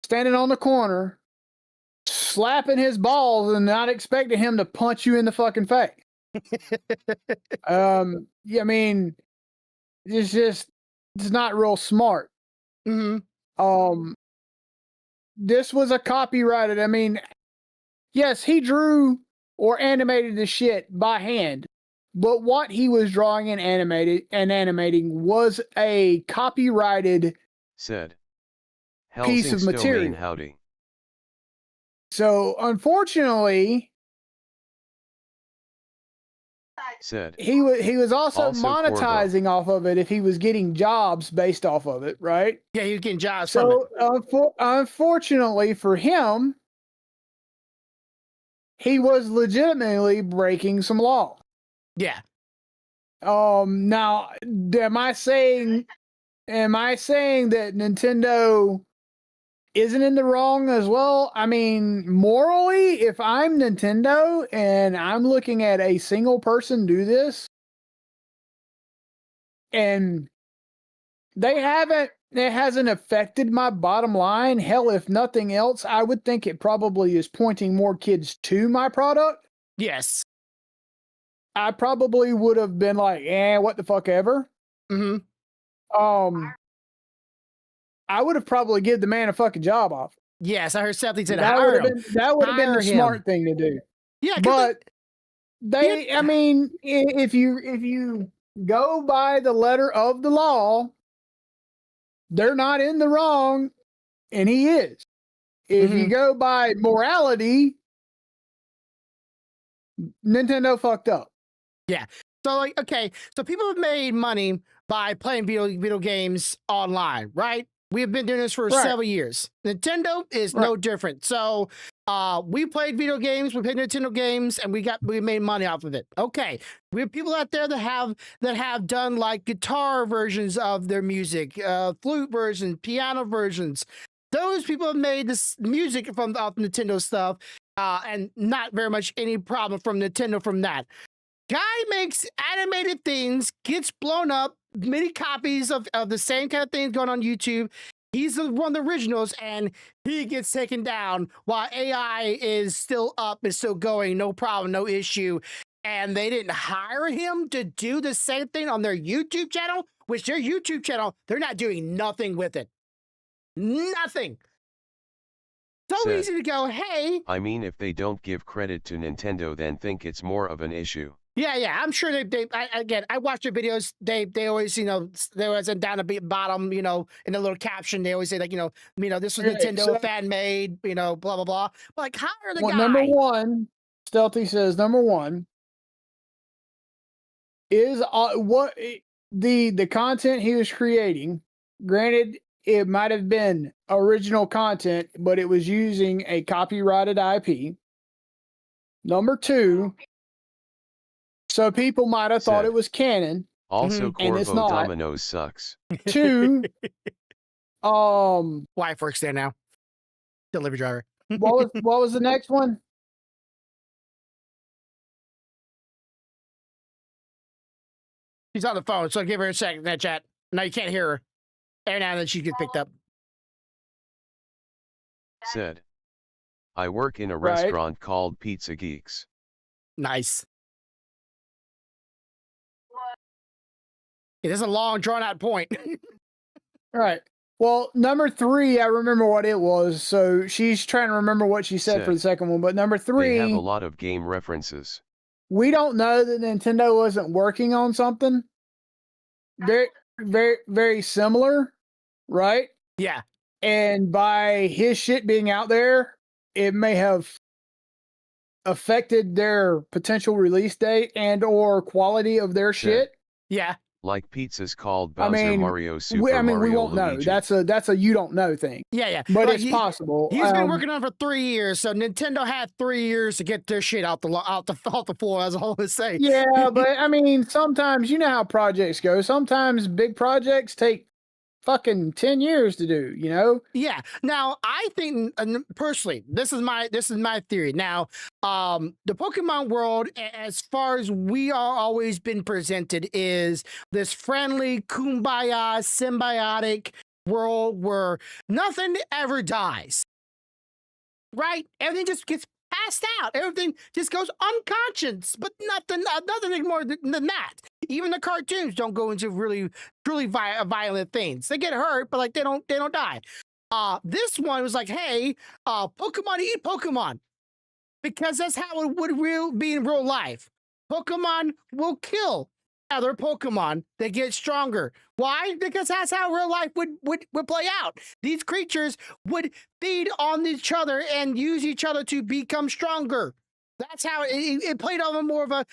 standing on the corner, slapping his balls and not expecting him to punch you in the fucking face. Yeah, I mean, it's not real smart. Mm-hmm. This was a copyrighted. I mean, yes, he drew or animated the shit by hand, but what he was drawing and animating was a copyrighted piece of material. Howdy. So unfortunately, he was also monetizing off of it if he was getting jobs based off of it, right? Yeah, he was getting jobs from it. So unfortunately for him, he was legitimately breaking some law. Yeah. Now, am I saying that Nintendo isn't in the wrong as well? I mean, morally, if I'm Nintendo and I'm looking at a single person do this, and it hasn't affected my bottom line. Hell, if nothing else, I would think it probably is pointing more kids to my product. Yes. I probably would have been like, what the fuck ever. Hmm. I would have probably given the man a fucking job offer. Yes, I heard Seth said That would hire have him. been the Hire him. smart thing to do. Yeah, But I mean, if you go by the letter of the law, they're not in the wrong, and he is. If you go by morality, Nintendo fucked up. Yeah. So like, okay, so people have made money by playing video games online, right? We have been doing this for several years. Nintendo is no different. So we played video games, we played Nintendo games, and we made money off of it. Okay. We have people out there that have done like guitar versions of their music, flute versions, piano versions. Those people have made this music from Nintendo stuff, and not very much any problem from Nintendo from that. Guy makes animated things, gets blown up, many copies of the same kind of things going on YouTube. He's one of the originals, and he gets taken down while AI is still up and still going, no problem, no issue. And they didn't hire him to do the same thing on their YouTube channel, which their YouTube channel, they're not doing nothing with it. Nothing. So easy to go, hey. I mean, if they don't give credit to Nintendo, then think it's more of an issue. Yeah. I'm sure I watch their videos. They always, they always down the bottom, in the little caption, they always say like, this was Nintendo fan made, blah, blah, blah. But like, hire the guy. Number one, Stealthy says, number one is what the content he was creating. Granted, it might have been original content, but it was using a copyrighted IP. Number two, so people might have thought it was canon. Also, Corvo Dominoes sucks. Two, wife works there now. Delivery driver. what was the next one? She's on the phone, so give her a second in that chat. No, you can't hear her. Every now and then she gets picked up. Said, I work in a restaurant called Pizza Geeks. Nice. It is a long, drawn-out point. All right. Well, number three, I remember what it was. So she's trying to remember what she said for the second one. But number three, they have a lot of game references. We don't know that Nintendo wasn't working on something very, very, very similar, right? Yeah. And by his shit being out there, it may have affected their potential release date and or quality of their shit. Yeah. Like pizzas called Bowser Mario Super Mario we won't know. That's a you don't know thing. Yeah. But it's possible. He's been working on it for 3 years, so Nintendo had 3 years to get their shit out the floor, as I always say. Yeah, but I mean, sometimes you know how projects go. Sometimes big projects take fucking 10 years to do, Yeah. Now, I think personally, this is my theory. Now, the Pokemon world, as far as we are always been presented, is this friendly, kumbaya, symbiotic world where nothing ever dies. Right? Everything just gets passed out. Everything just goes unconscious, but nothing more than that. Even the cartoons don't go into really, truly violent things. They get hurt, but like they don't die. This one was like, hey, Pokemon eat Pokemon, because that's how it would be in real life. Pokemon will kill other Pokemon that get stronger. Why? Because that's how real life would play out. These creatures would feed on each other and use each other to become stronger. That's how it played on more of a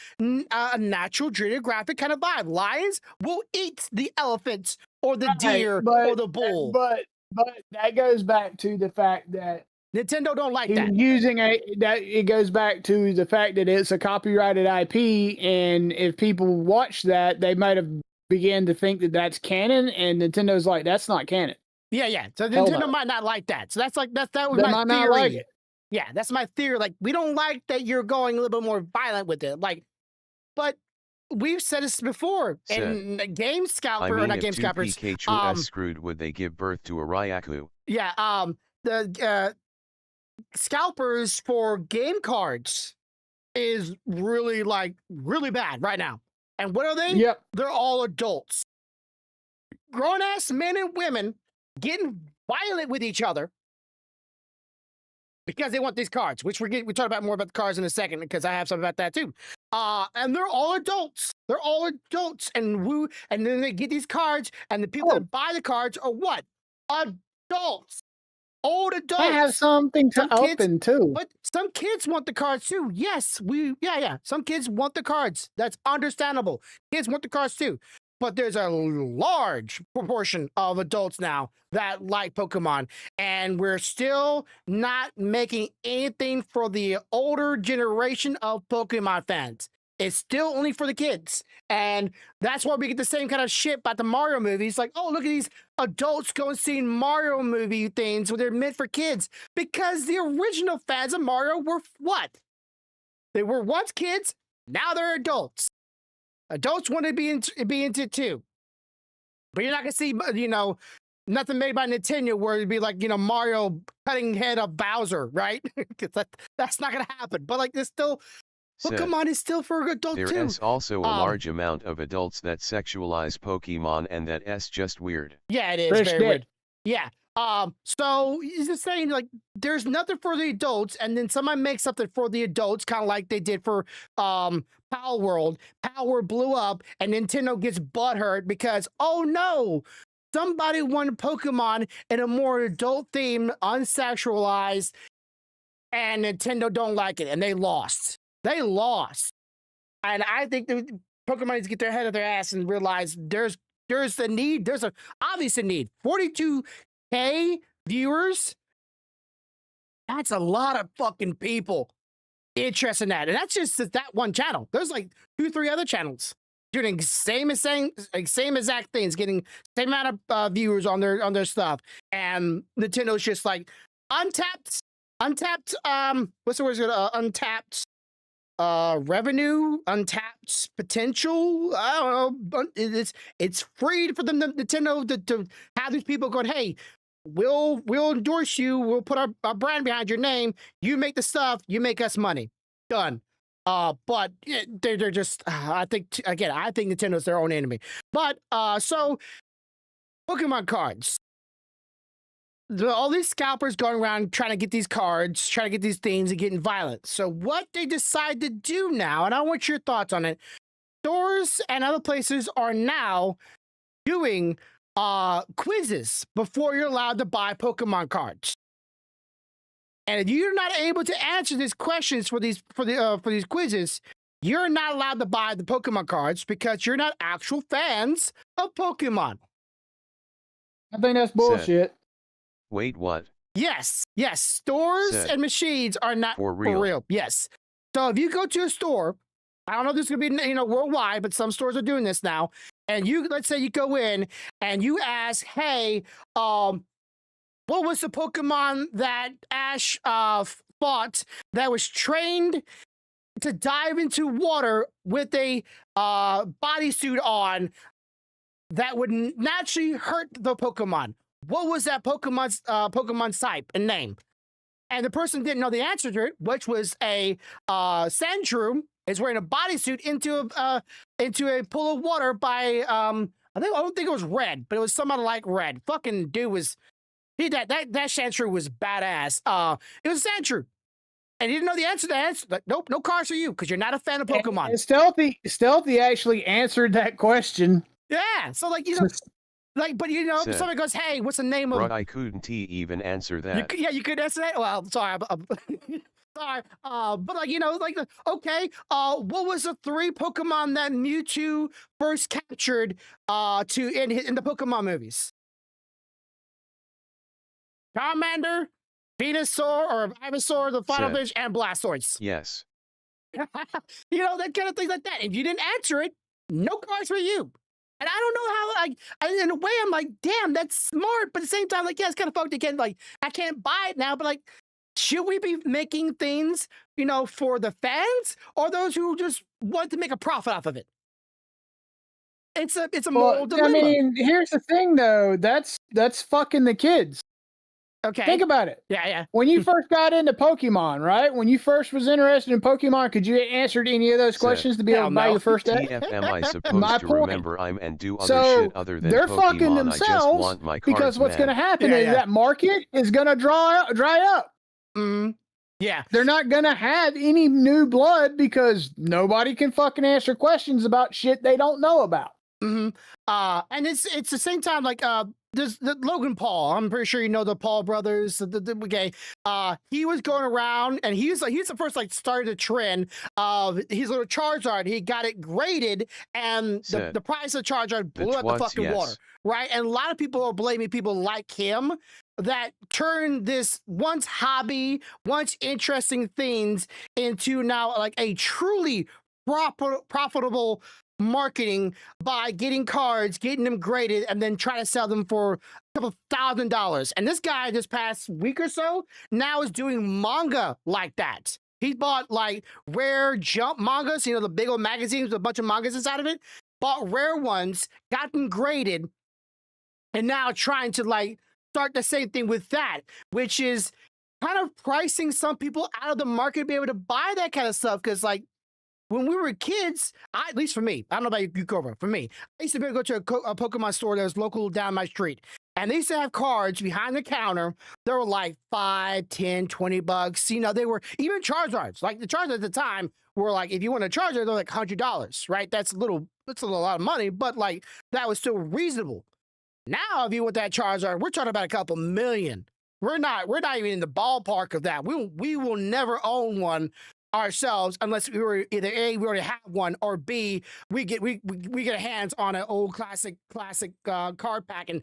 natural graphic kind of vibe. Lions will eat the elephants or the deer or the bull. But that goes back to the fact that Nintendo don't like he's that. It goes back to the fact that it's a copyrighted IP, and if people watch that, they might have began to think that that's canon, and Nintendo's like, that's not canon. Yeah. So Nintendo might not like that. So that was my theory. Not like it. Yeah, that's my theory. Like, we don't like that you're going a little bit more violent with it. Like, but we've said this before. And Game Scalper, or not Game Scalpers. Pikachu screwed, would they give birth to a Raikou? Yeah, the scalpers for game cards is really bad right now. And what are they? Yep. They're all adults. grown-ass men and women getting violent with each other because they want these cards, which we talk about more about the cards in a second because I have something about that too. And they're all adults. They're all adults, and then they get these cards, and the people that buy the cards are what? Adults. Old adults. I have something to open too. But some kids want the cards too. Yes, yeah. Some kids want the cards. That's understandable. Kids want the cards too. But there's a large proportion of adults now that like Pokemon, and we're still not making anything for the older generation of Pokemon fans. It's still only for the kids. And that's why we get the same kind of shit about the Mario movies. Like, oh, look at these adults going seeing Mario movie things where they're meant for kids. Because the original fans of Mario were what? They were once kids, now they're adults. Adults want to be into it too. But you're not going to see, nothing made by Nintendo where it'd be like, Mario cutting head of Bowser, right? Because that's not going to happen. But there's still... Pokemon is still for adults too. There is also a large amount of adults that sexualize Pokemon, and that's just weird. Yeah, it is very weird. Yeah. So he's just saying there's nothing for the adults, and then somebody makes something for the adults, kind of like they did for Power World. Power World blew up, and Nintendo gets butthurt because no, somebody wanted Pokemon in a more adult theme, unsexualized, and Nintendo don't like it, and they lost. They lost. And I think the Pokemon needs to get their head out of their ass and realize there's a need. There's a obvious need. 42K viewers. That's a lot of fucking people interested in that. And that's just that one channel. There's 2-3 other channels doing same exact things, getting same amount of viewers on their stuff. And Nintendo's just untapped, what's the word? Untapped revenue, untapped potential. I don't know. It's free for them, Nintendo, to have these people going, hey, we'll endorse you. We'll put our brand behind your name. You make the stuff. You make us money. Done. But they're just. I think Nintendo's their own enemy. But so Pokemon cards. All these scalpers going around trying to get these cards, trying to get these things, and getting violent. So what they decide to do now, and I want your thoughts on it, stores and other places are now doing quizzes before you're allowed to buy Pokemon cards. And if you're not able to answer these questions for these quizzes, you're not allowed to buy the Pokemon cards because you're not actual fans of Pokemon. I think that's bullshit. Wait, what? Yes. Stores and machines are not for real. Yes. So if you go to a store, I don't know if this is going to be, worldwide, but some stores are doing this now. And let's say you go in and you ask, hey, what was the Pokemon that Ash fought that was trained to dive into water with a bodysuit on that would naturally hurt the Pokemon? What was that Pokemon's type and name? And the person didn't know the answer to it, which was a Sandshrew is wearing a bodysuit into a pool of water by I don't think it was red, but it was somebody like red. Fucking dude that Sandshrew was badass. It was Sandshrew. And he didn't know the answer to that. Like, nope, no cards for you because you're not a fan of Pokemon. And Stealthy actually answered that question. Yeah. So but if somebody goes, hey, what's the name of... Bro, I couldn't even answer that. You could answer that? Well, sorry. Sorry. But okay, what was the 3 Pokemon that Mewtwo first captured in the Pokemon movies? Charmander, Venusaur, or Ivysaur, the Final Fish, and Blastoise. Yes. That kind of things like that. If you didn't answer it, no cards for you. And I don't know how, in a way, I'm like, damn, that's smart. But at the same time, it's kind of fucked again. I can't buy it now, but should we be making things, for the fans or those who just want to make a profit off of it? It's a moral dilemma. I mean, here's the thing, though. That's fucking the kids. Okay. Think about it. Yeah. When you first got into Pokemon, right? When you first was interested in Pokemon, could you answer any of those Said, questions to be able hell to buy no. your first deck? TF am I My supposed to point. remember I'm and do other So shit other than they're fucking Pokemon? I just themselves want my because cards, what's going to man. happen Yeah, is yeah. that market is going to dry up. Mm, yeah. They're not going to have any new blood because nobody can fucking answer questions about shit they don't know about. Mm-hmm. And it's the same time like there's the Logan Paul. I'm pretty sure you know the Paul brothers. Okay. He was going around and he's the first like started a trend of his little Charizard. He got it graded and Said, the price of Charizard the blew out the twats, fucking yes. water. Right. And a lot of people are blaming people like him that turned this once hobby, once interesting things into now like a truly profitable marketing by getting cards, getting them graded, and then try to sell them for a couple $1,000. And this guy this past week or so now is doing manga like that. He bought like rare jump mangas, you know, the big old magazines with a bunch of mangas inside of it, bought rare ones, got them graded, and now trying to like start the same thing with that, which is kind of pricing some people out of the market to be able to buy that kind of stuff. Because like when we were kids, at least for me, I don't know about you, Cobra. For me, I used to be able to go to a Pokemon store that was local down my street. And they used to have cards behind the counter. They were like $5, $10, $20. You know, they were even Charizards. Like the Charizards at the time were like, if you want a Charizard, they're like $100, right? That's a lot of money, but like that was still reasonable. Now, if you want that Charizard, we're talking about a couple million. We're not even in the ballpark of that. We will never own one ourselves unless we were either A, we already have one, or B, we get our hands on an old classic card pack and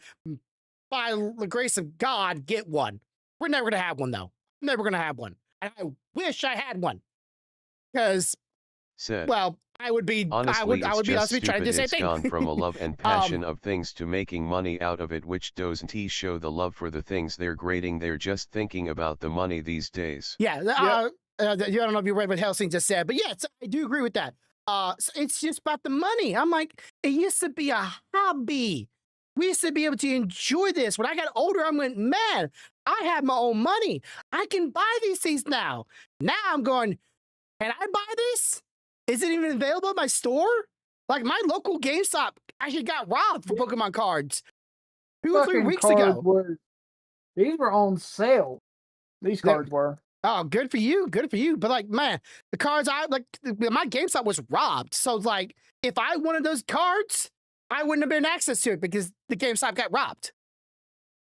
by the grace of God get one. We're never gonna have one though. Never gonna have one. And I wish I had one. Because Said, well, I would be honestly, I would be honestly trying to do the same it's thing. gone from a love and passion of things to making money out of it, which doesn't show the love for the things they're grading. They're just thinking about the money these days. Yeah, I don't know if you read what Helsing just said, but yes, I do agree with that. So it's just about the money. I'm like, it used to be a hobby. We used to be able to enjoy this. When I got older, I went, man, I have my own money. I can buy these things now. Now I'm going, can I buy this? Is it even available at my store? Like my local GameStop actually got robbed for Pokemon cards 2 or 3 Fucking weeks cards ago. These were on sale. These cards were. Oh, good for you. Good for you. But like, man, the cards my GameStop was robbed. So it's like, if I wanted those cards, I wouldn't have been access to it because the GameStop got robbed.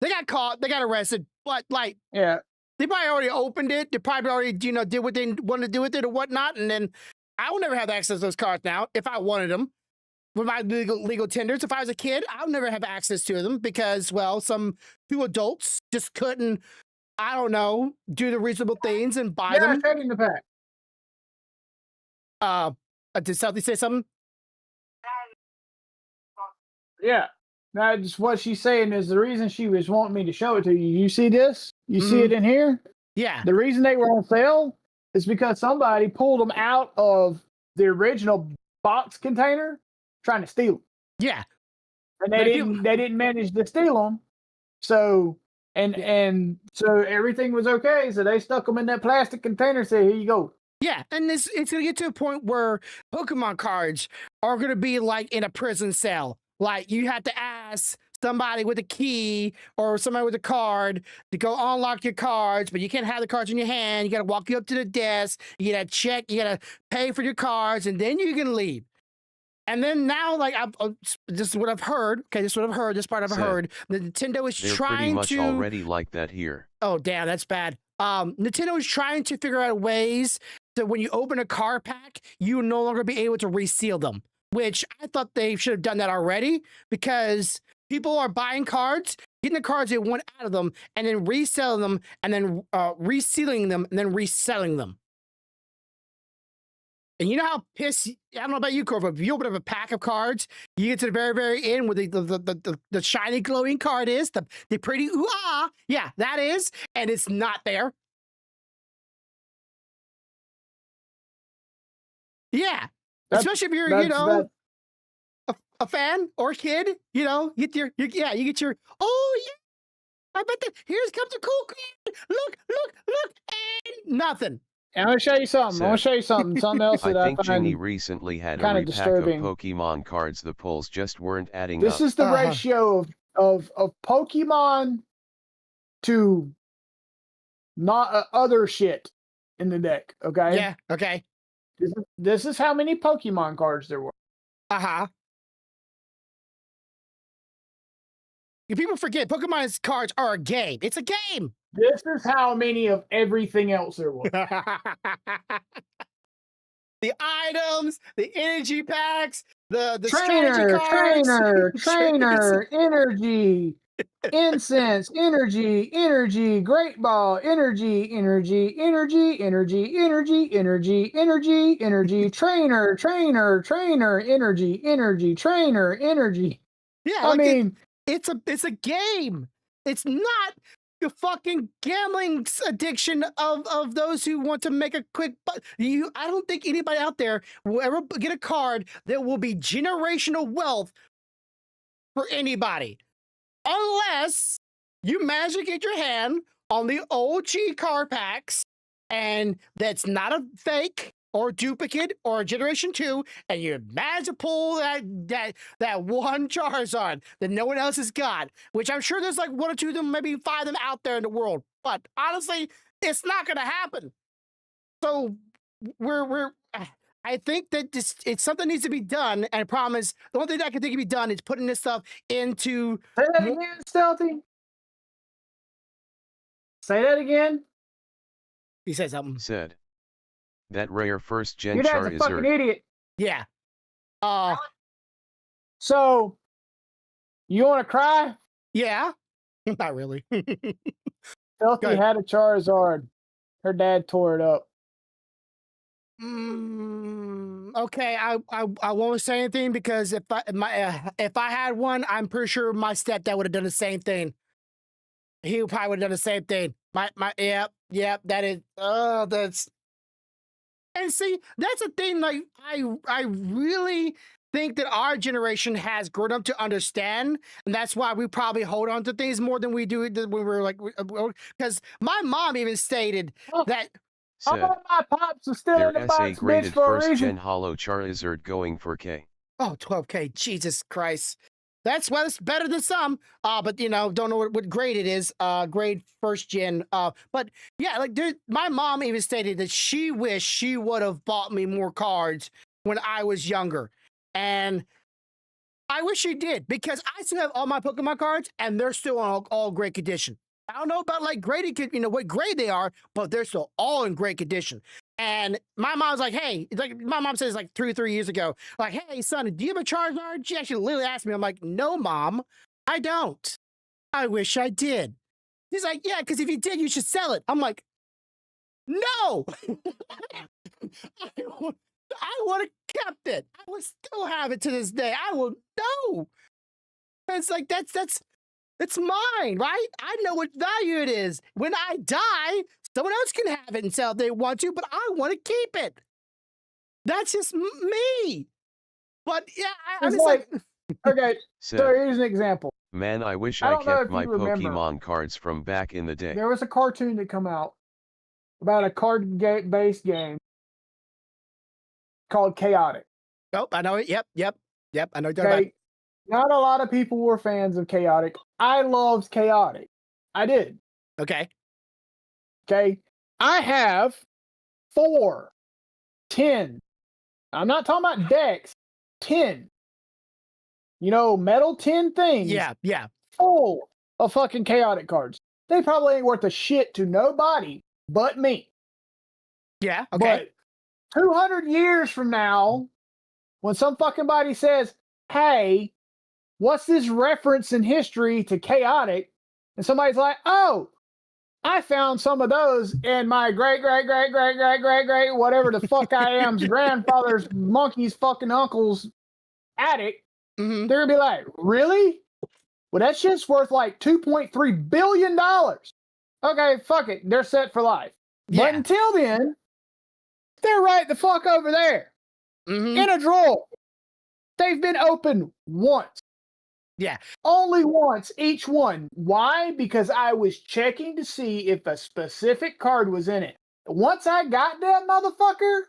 They got caught, they got arrested, but like, Yeah. they probably already opened it. They probably already, did what they wanted to do with it or whatnot. And then I will never have access to those cards now if I wanted them. With my legal tenders, if I was a kid, I would never have access to them because, well, some 2 adults just couldn't, I don't know, do the reasonable things and buy them. Taking the pack. Did Southie say something? Yeah. Now, just what she's saying is the reason she was wanting me to show it to you. You see this? You see it in here? Yeah. The reason they were on sale is because somebody pulled them out of the original box container trying to steal them. Yeah. And they didn't manage to steal them. So and so everything was okay. So they stuck them in that plastic container and said, here you go. Yeah, and it's going to get to a point where Pokemon cards are going to be like in a prison cell. Like you have to ask somebody with a key or somebody with a card to go unlock your cards, but you can't have the cards in your hand. You got to walk you up to the desk. You got to check. You got to pay for your cards, and then you can leave. And then now, like, this is what I've heard. Okay, this is what I've heard. This part I've heard. The Nintendo is They're trying pretty much to already like that here. Oh, damn, that's bad. Nintendo is trying to figure out ways that when you open a card pack, you will no longer be able to reseal them, which I thought they should have done that already because people are buying cards, getting the cards they want out of them, and then reselling them, and then resealing them, and then reselling them. And you know how pissed, I don't know about you, Corvo, but if you open up a pack of cards, you get to the very, very end where the shiny glowing card is, the pretty ooh-ah, yeah, that is, and it's not there. Yeah, especially if you're, a fan or a kid, you get your, you get your, oh yeah, I bet that here's comes the cool queen. Look, and nothing. And I'm gonna show you something. I want to show you something. Something else I that I think Ginny find. recently had a kinda repack disturbing. of Pokemon cards. The pulls just weren't adding This up. is the Uh-huh. ratio of Pokemon to not other shit in the deck. Okay. Yeah. Okay. This is how many Pokemon cards there were. Uh-huh. People forget Pokemon's cards are a game. It's a game. This is how many of everything else there was. The items, the energy packs, the strategy cards. trainer, energy, incense, energy, great ball, energy, trainer, energy. Yeah, I mean, it's a game. It's not the fucking gambling addiction of those who want to make a quick buck. I don't think anybody out there will ever get a card that will be generational wealth for anybody, unless you magically get your hand on the OG card packs, and that's not a fake or duplicate or a generation 2, and you manage to pull that one Charizard that no one else has got, which I'm sure there's like 1 or 2 of them, maybe 5 of them out there in the world. But honestly, it's not going to happen. So I think that it's something needs to be done. And I promise, the only thing that I can think can be done is putting this stuff into. say that again, Stealthy. Say that again. He said something. Said. That rare first gen Your dad's a fucking Charizard. idiot. Yeah. So, you want to cry? Yeah. Not really. Stealthy ahead. had a Charizard. Her dad tore it up. Okay, I won't say anything because if I had one, I'm pretty sure my stepdad would have done the same thing. He probably would have done the same thing. Yep, that is that's. And see, that's a thing. Like I really think that our generation has grown up to understand, and that's why we probably hold on to things more than we do when we're like, because my mom even stated that. Said. All my pops are still in the Their box, SA bitch, graded for a first reason. gen Holo Charizard going for K. Oh, 12K. Jesus Christ. That's better than some. But don't know what grade it is. Grade first gen. But yeah, like my mom even stated that she wished she would have bought me more cards when I was younger. And I wish she did, because I still have all my Pokemon cards and they're still in all great condition. I don't know about like graded, what grade they are, but they're still all in great condition. And my mom's like, hey, like my mom says like 3 years ago, like, hey, son, do you have a Charizard? She actually literally asked me. I'm like, no, Mom, I don't. I wish I did. He's like, yeah, because if you did, you should sell it. I'm like, no. I would have kept it. I would still have it to this day. I will no. It's like it's mine, right? I know what value it is. When I die, someone else can have it and sell if they want to, but I want to keep it. That's just me. But yeah, I'm It's just like, okay, Said. so here's an example. Man, I wish I I don't know kept if my you remember. Pokemon cards from back in the day. There was a cartoon that come out about a card-based game called Chaotic. oh, I know it. Yep. I know you're talking about. Okay, not a lot of people were fans of Chaotic. I loved Chaotic. I did. Okay. Okay, I have 4, 10. I'm not talking about decks. 10. Metal 10 things. Yeah. Full of fucking Chaotic cards. They probably ain't worth a shit to nobody but me. Yeah. Okay. But 200 years from now, when some fucking body says, hey, what's this reference in history to Chaotic? And somebody's like, oh, I found some of those in my great, whatever the fuck I am's grandfather's monkey's fucking uncle's attic. Mm-hmm. They're gonna be like, really? Well, that shit's worth like $2.3 billion. Okay, fuck it. They're set for life. Yeah. But until then, they're right the fuck over there Mm-hmm. in a drawer. They've been opened once. Yeah. Only once each one. Why? Because I was checking to see if a specific card was in it. Once I got that motherfucker,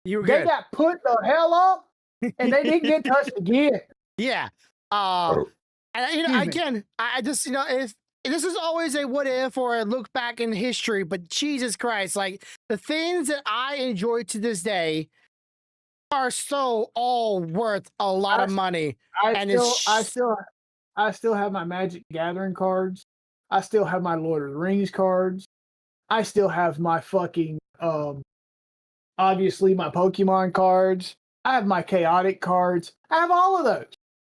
You were they good. got put the hell up and they didn't get touched again. Yeah. And Excuse me. again, I just if this is always a what if or a look back in history, but Jesus Christ, like the things that I enjoy to this day are so all worth a lot of money. And I still have my Magic Gathering cards. I still have my Lord of the Rings cards. I still have my fucking obviously my Pokemon cards. I have my Chaotic cards. I have all of those.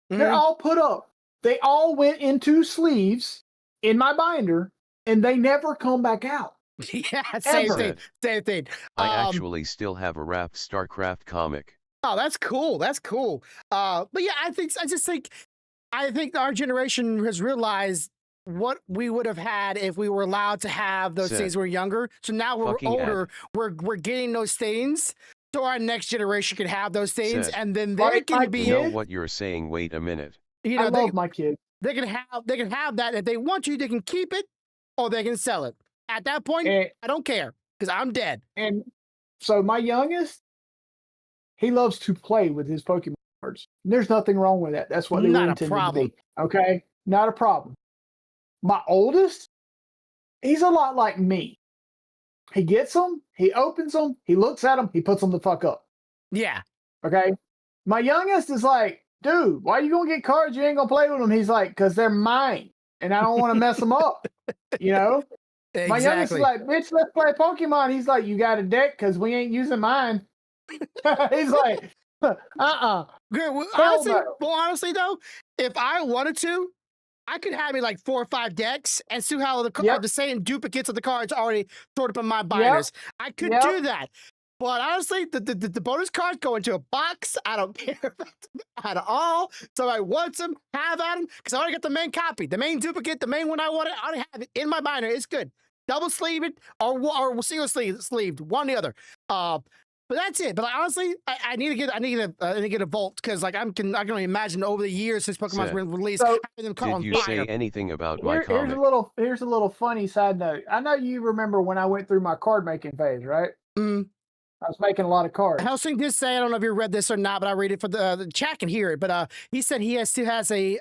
They're all put up. They all went into sleeves in my binder, and they never come back out. Yeah, same Ever. thing. I actually still have a wrapped StarCraft comic. Oh, that's cool. That's cool. But yeah, I think our generation has realized what we would have had if we were allowed to have those Sid. things when we were younger. So now we're Fucking older, we're getting those things. So our next generation can have those things, Sid. and then they Right, can I be, You know what you're saying? Wait a minute. you I know, love my kids. they can have that if they want to. They can keep it, or they can sell it. At that point, And, I don't care because I'm dead. and so my youngest, he loves to play with his Pokemon cards. There's nothing wrong with that. That's what they were Not a intended problem. to be. Okay, not a problem. My oldest, he's a lot like me. He gets them, he opens them, he looks at them, he puts them the fuck up. Yeah. Okay. My youngest is like, dude, why you gonna get cards? You ain't gonna play with them. He's like, because they're mine, and I don't want to mess them up. You know. Exactly. My youngest is like, bitch, let's play Pokemon. He's like, you got a deck because we ain't using mine. He's like, uh-uh. Good. Well, Hell no. honestly though, if I wanted to, I could have me like 4 or 5 decks and see how Yep. the same duplicates of the cards already stored up in my binders. I could Yep. do that. But honestly, the bonus cards go into a box. I don't care about them at all. So I want them, have at them, because I already got the main copy, the main duplicate, the main one I wanted. I already have it in my binder. It's good. Double sleeve it or single sleeved, one or the other. But that's it. But honestly, I need to get a vault because like I can only imagine over the years since Pokemon's Sid, been released, So- having them caught Did on you fire. say anything about my comic? Here's a little funny side note. I know you remember when I went through my card making phase, right? Mm. I was making a lot of cards. Helsing did say, I don't know if you read this or not, but I read it for the chat can hear it. But he said he still has a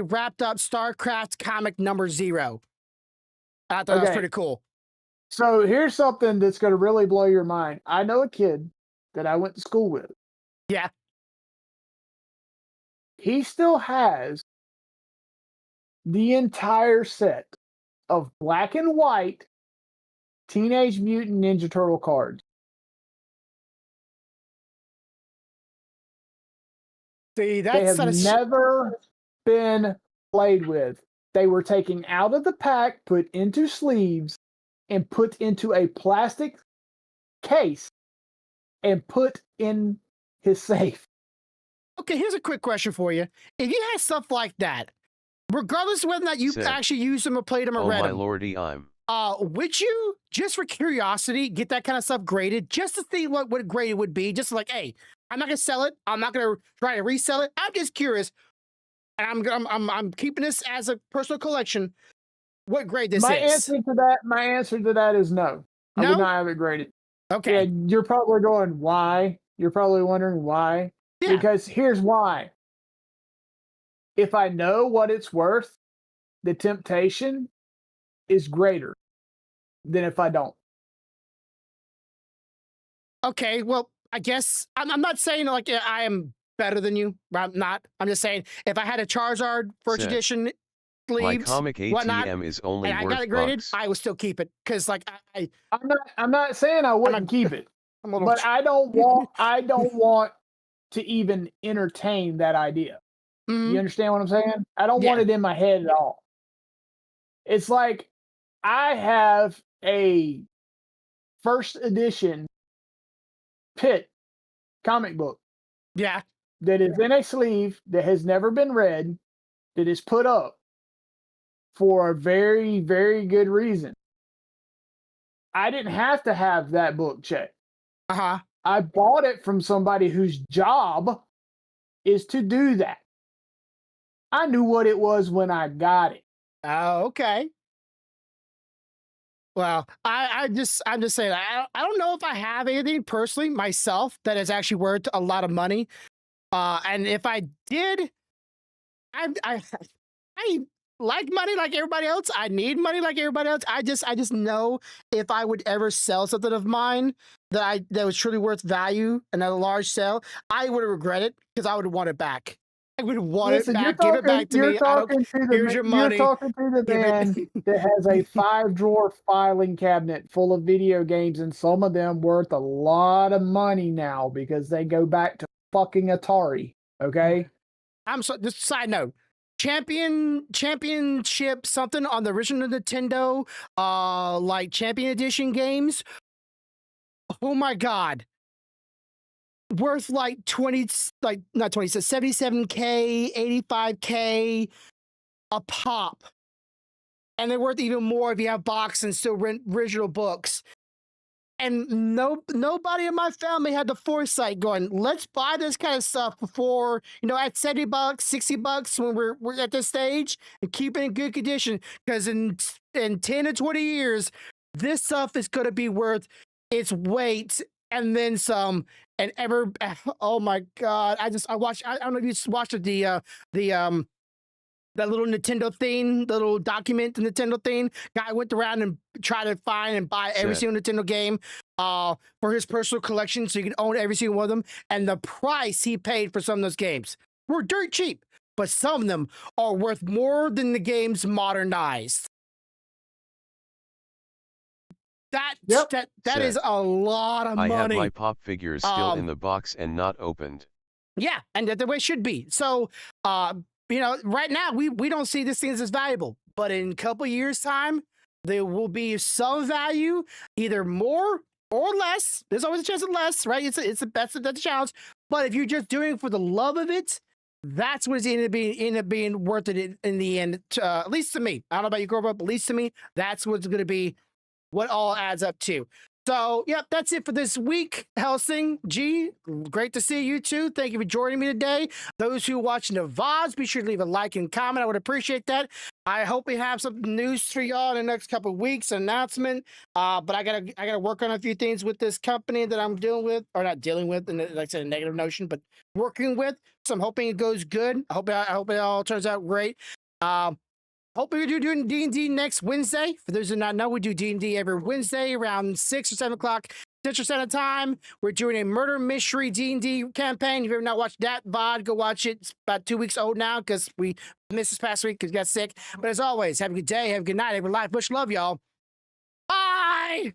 wrapped up StarCraft comic number 0. I thought that was Okay. pretty cool. So here's something that's going to really blow your mind. I know a kid that I went to school with. Yeah. He still has the entire set of black and white Teenage Mutant Ninja Turtle cards. See, They that's have never been played with. They were taken out of the pack, put into sleeves, and put into a plastic case and put in his safe. Okay, here's a quick question for you. If you had stuff like that, regardless of whether or not you Sid. actually used them or played them or Oh read my them, lordy, I'm. would you, just for curiosity, get that kind of stuff graded just to see what a grade it would be? Just like, hey, I'm not gonna sell it. I'm not gonna try to resell it. I'm just curious, and I'm keeping this as a personal collection. What grade this My is? My answer to that is no. I No? would not have it graded. Okay. Yeah, you're probably going, why? You're probably wondering why. Yeah. Because here's why. If I know what it's worth, the temptation is greater than if I don't. Okay. Well, I guess I'm not saying like I am better than you. I'm not. I'm just saying if I had a Charizard first Sid. edition My sleeves, comic whatnot, ATM is only and I got worth it graded, bucks. I would still keep it because like I'm not saying I wouldn't keep it, I'm a little. but I don't want to even entertain that idea. Mhm. You understand what I'm saying? I don't want Yeah. it in my head at all. It's like I have a first edition Pit comic book Yeah. that is in a sleeve that has never been read, that is put up for a very, very good reason. I didn't have to have that book checked. Uh-huh. I bought it from somebody whose job is to do that. I knew what it was when I got it. Oh, okay. Well, I'm just saying, I don't know if I have anything personally myself that is actually worth a lot of money. And if I did, I I like money like everybody else. I need money like everybody else. I just know if I would ever sell something of mine that was truly worth value and at a large sale, I would regret it because I would want it back. I would want Listen, it back. Give it back to you're me. I don't. talking to the Here's your money. you're talking to the Give man it. that has a 5-drawer filing cabinet full of video games, and some of them worth a lot of money now because they go back to fucking Atari. Okay. I'm so. Just side note. Championship something on the original Nintendo, like Champion Edition games. Oh my god. Worth like 20, like not 20, so 77K, 85K a pop. And they're worth even more if you have box and still rent original books. And nobody in my family had the foresight going, let's buy this kind of stuff before, at $70, $60 when we're at this stage and keep it in good condition. Because in 10 to 20 years, this stuff is going to be worth its weight and then some. And oh my god! I watched. I don't know if you watched that little Nintendo thing, the little document, the Nintendo thing. Guy went around and tried to find and buy every single Nintendo game for his personal collection, so you can own every single one of them. And the price he paid for some of those games were dirt cheap, but some of them are worth more than the games modernized. That is a lot of money. I have my pop figures still in the box and not opened. Yeah, and that's the way it should be. So, right now we don't see this thing as valuable, but in a couple years' time, there will be some value, either more or less. There's always a chance of less, right? That's the challenge. But if you're just doing it for the love of it, that's what it's end up being worth it in the end. At least to me, I don't know about you, Grover, but at least to me, that's what's going to be. What all adds up to. So, yep, that's it for this week. Helsing, G, great to see you too. Thank you for joining me today. Those who are watching the VODs, be sure to leave a like and comment. I would appreciate that. I hope we have some news for y'all in the next couple of weeks, an announcement. But I gotta work on a few things with this company that I'm dealing with, or not dealing with, and like I said, a negative notion, but working with. So I'm hoping it goes good. I hope it all turns out great. Hope we do doing D&D next Wednesday. For those who do not know, we do D&D every Wednesday around 6 or 7 o'clock Central Standard Time. We're doing a murder mystery D&D campaign. If you've ever not watched that VOD, go watch it. It's about 2 weeks old now because we missed this past week because we got sick. But as always, have a good day, have a good night, have a good life. Much love, y'all. Bye!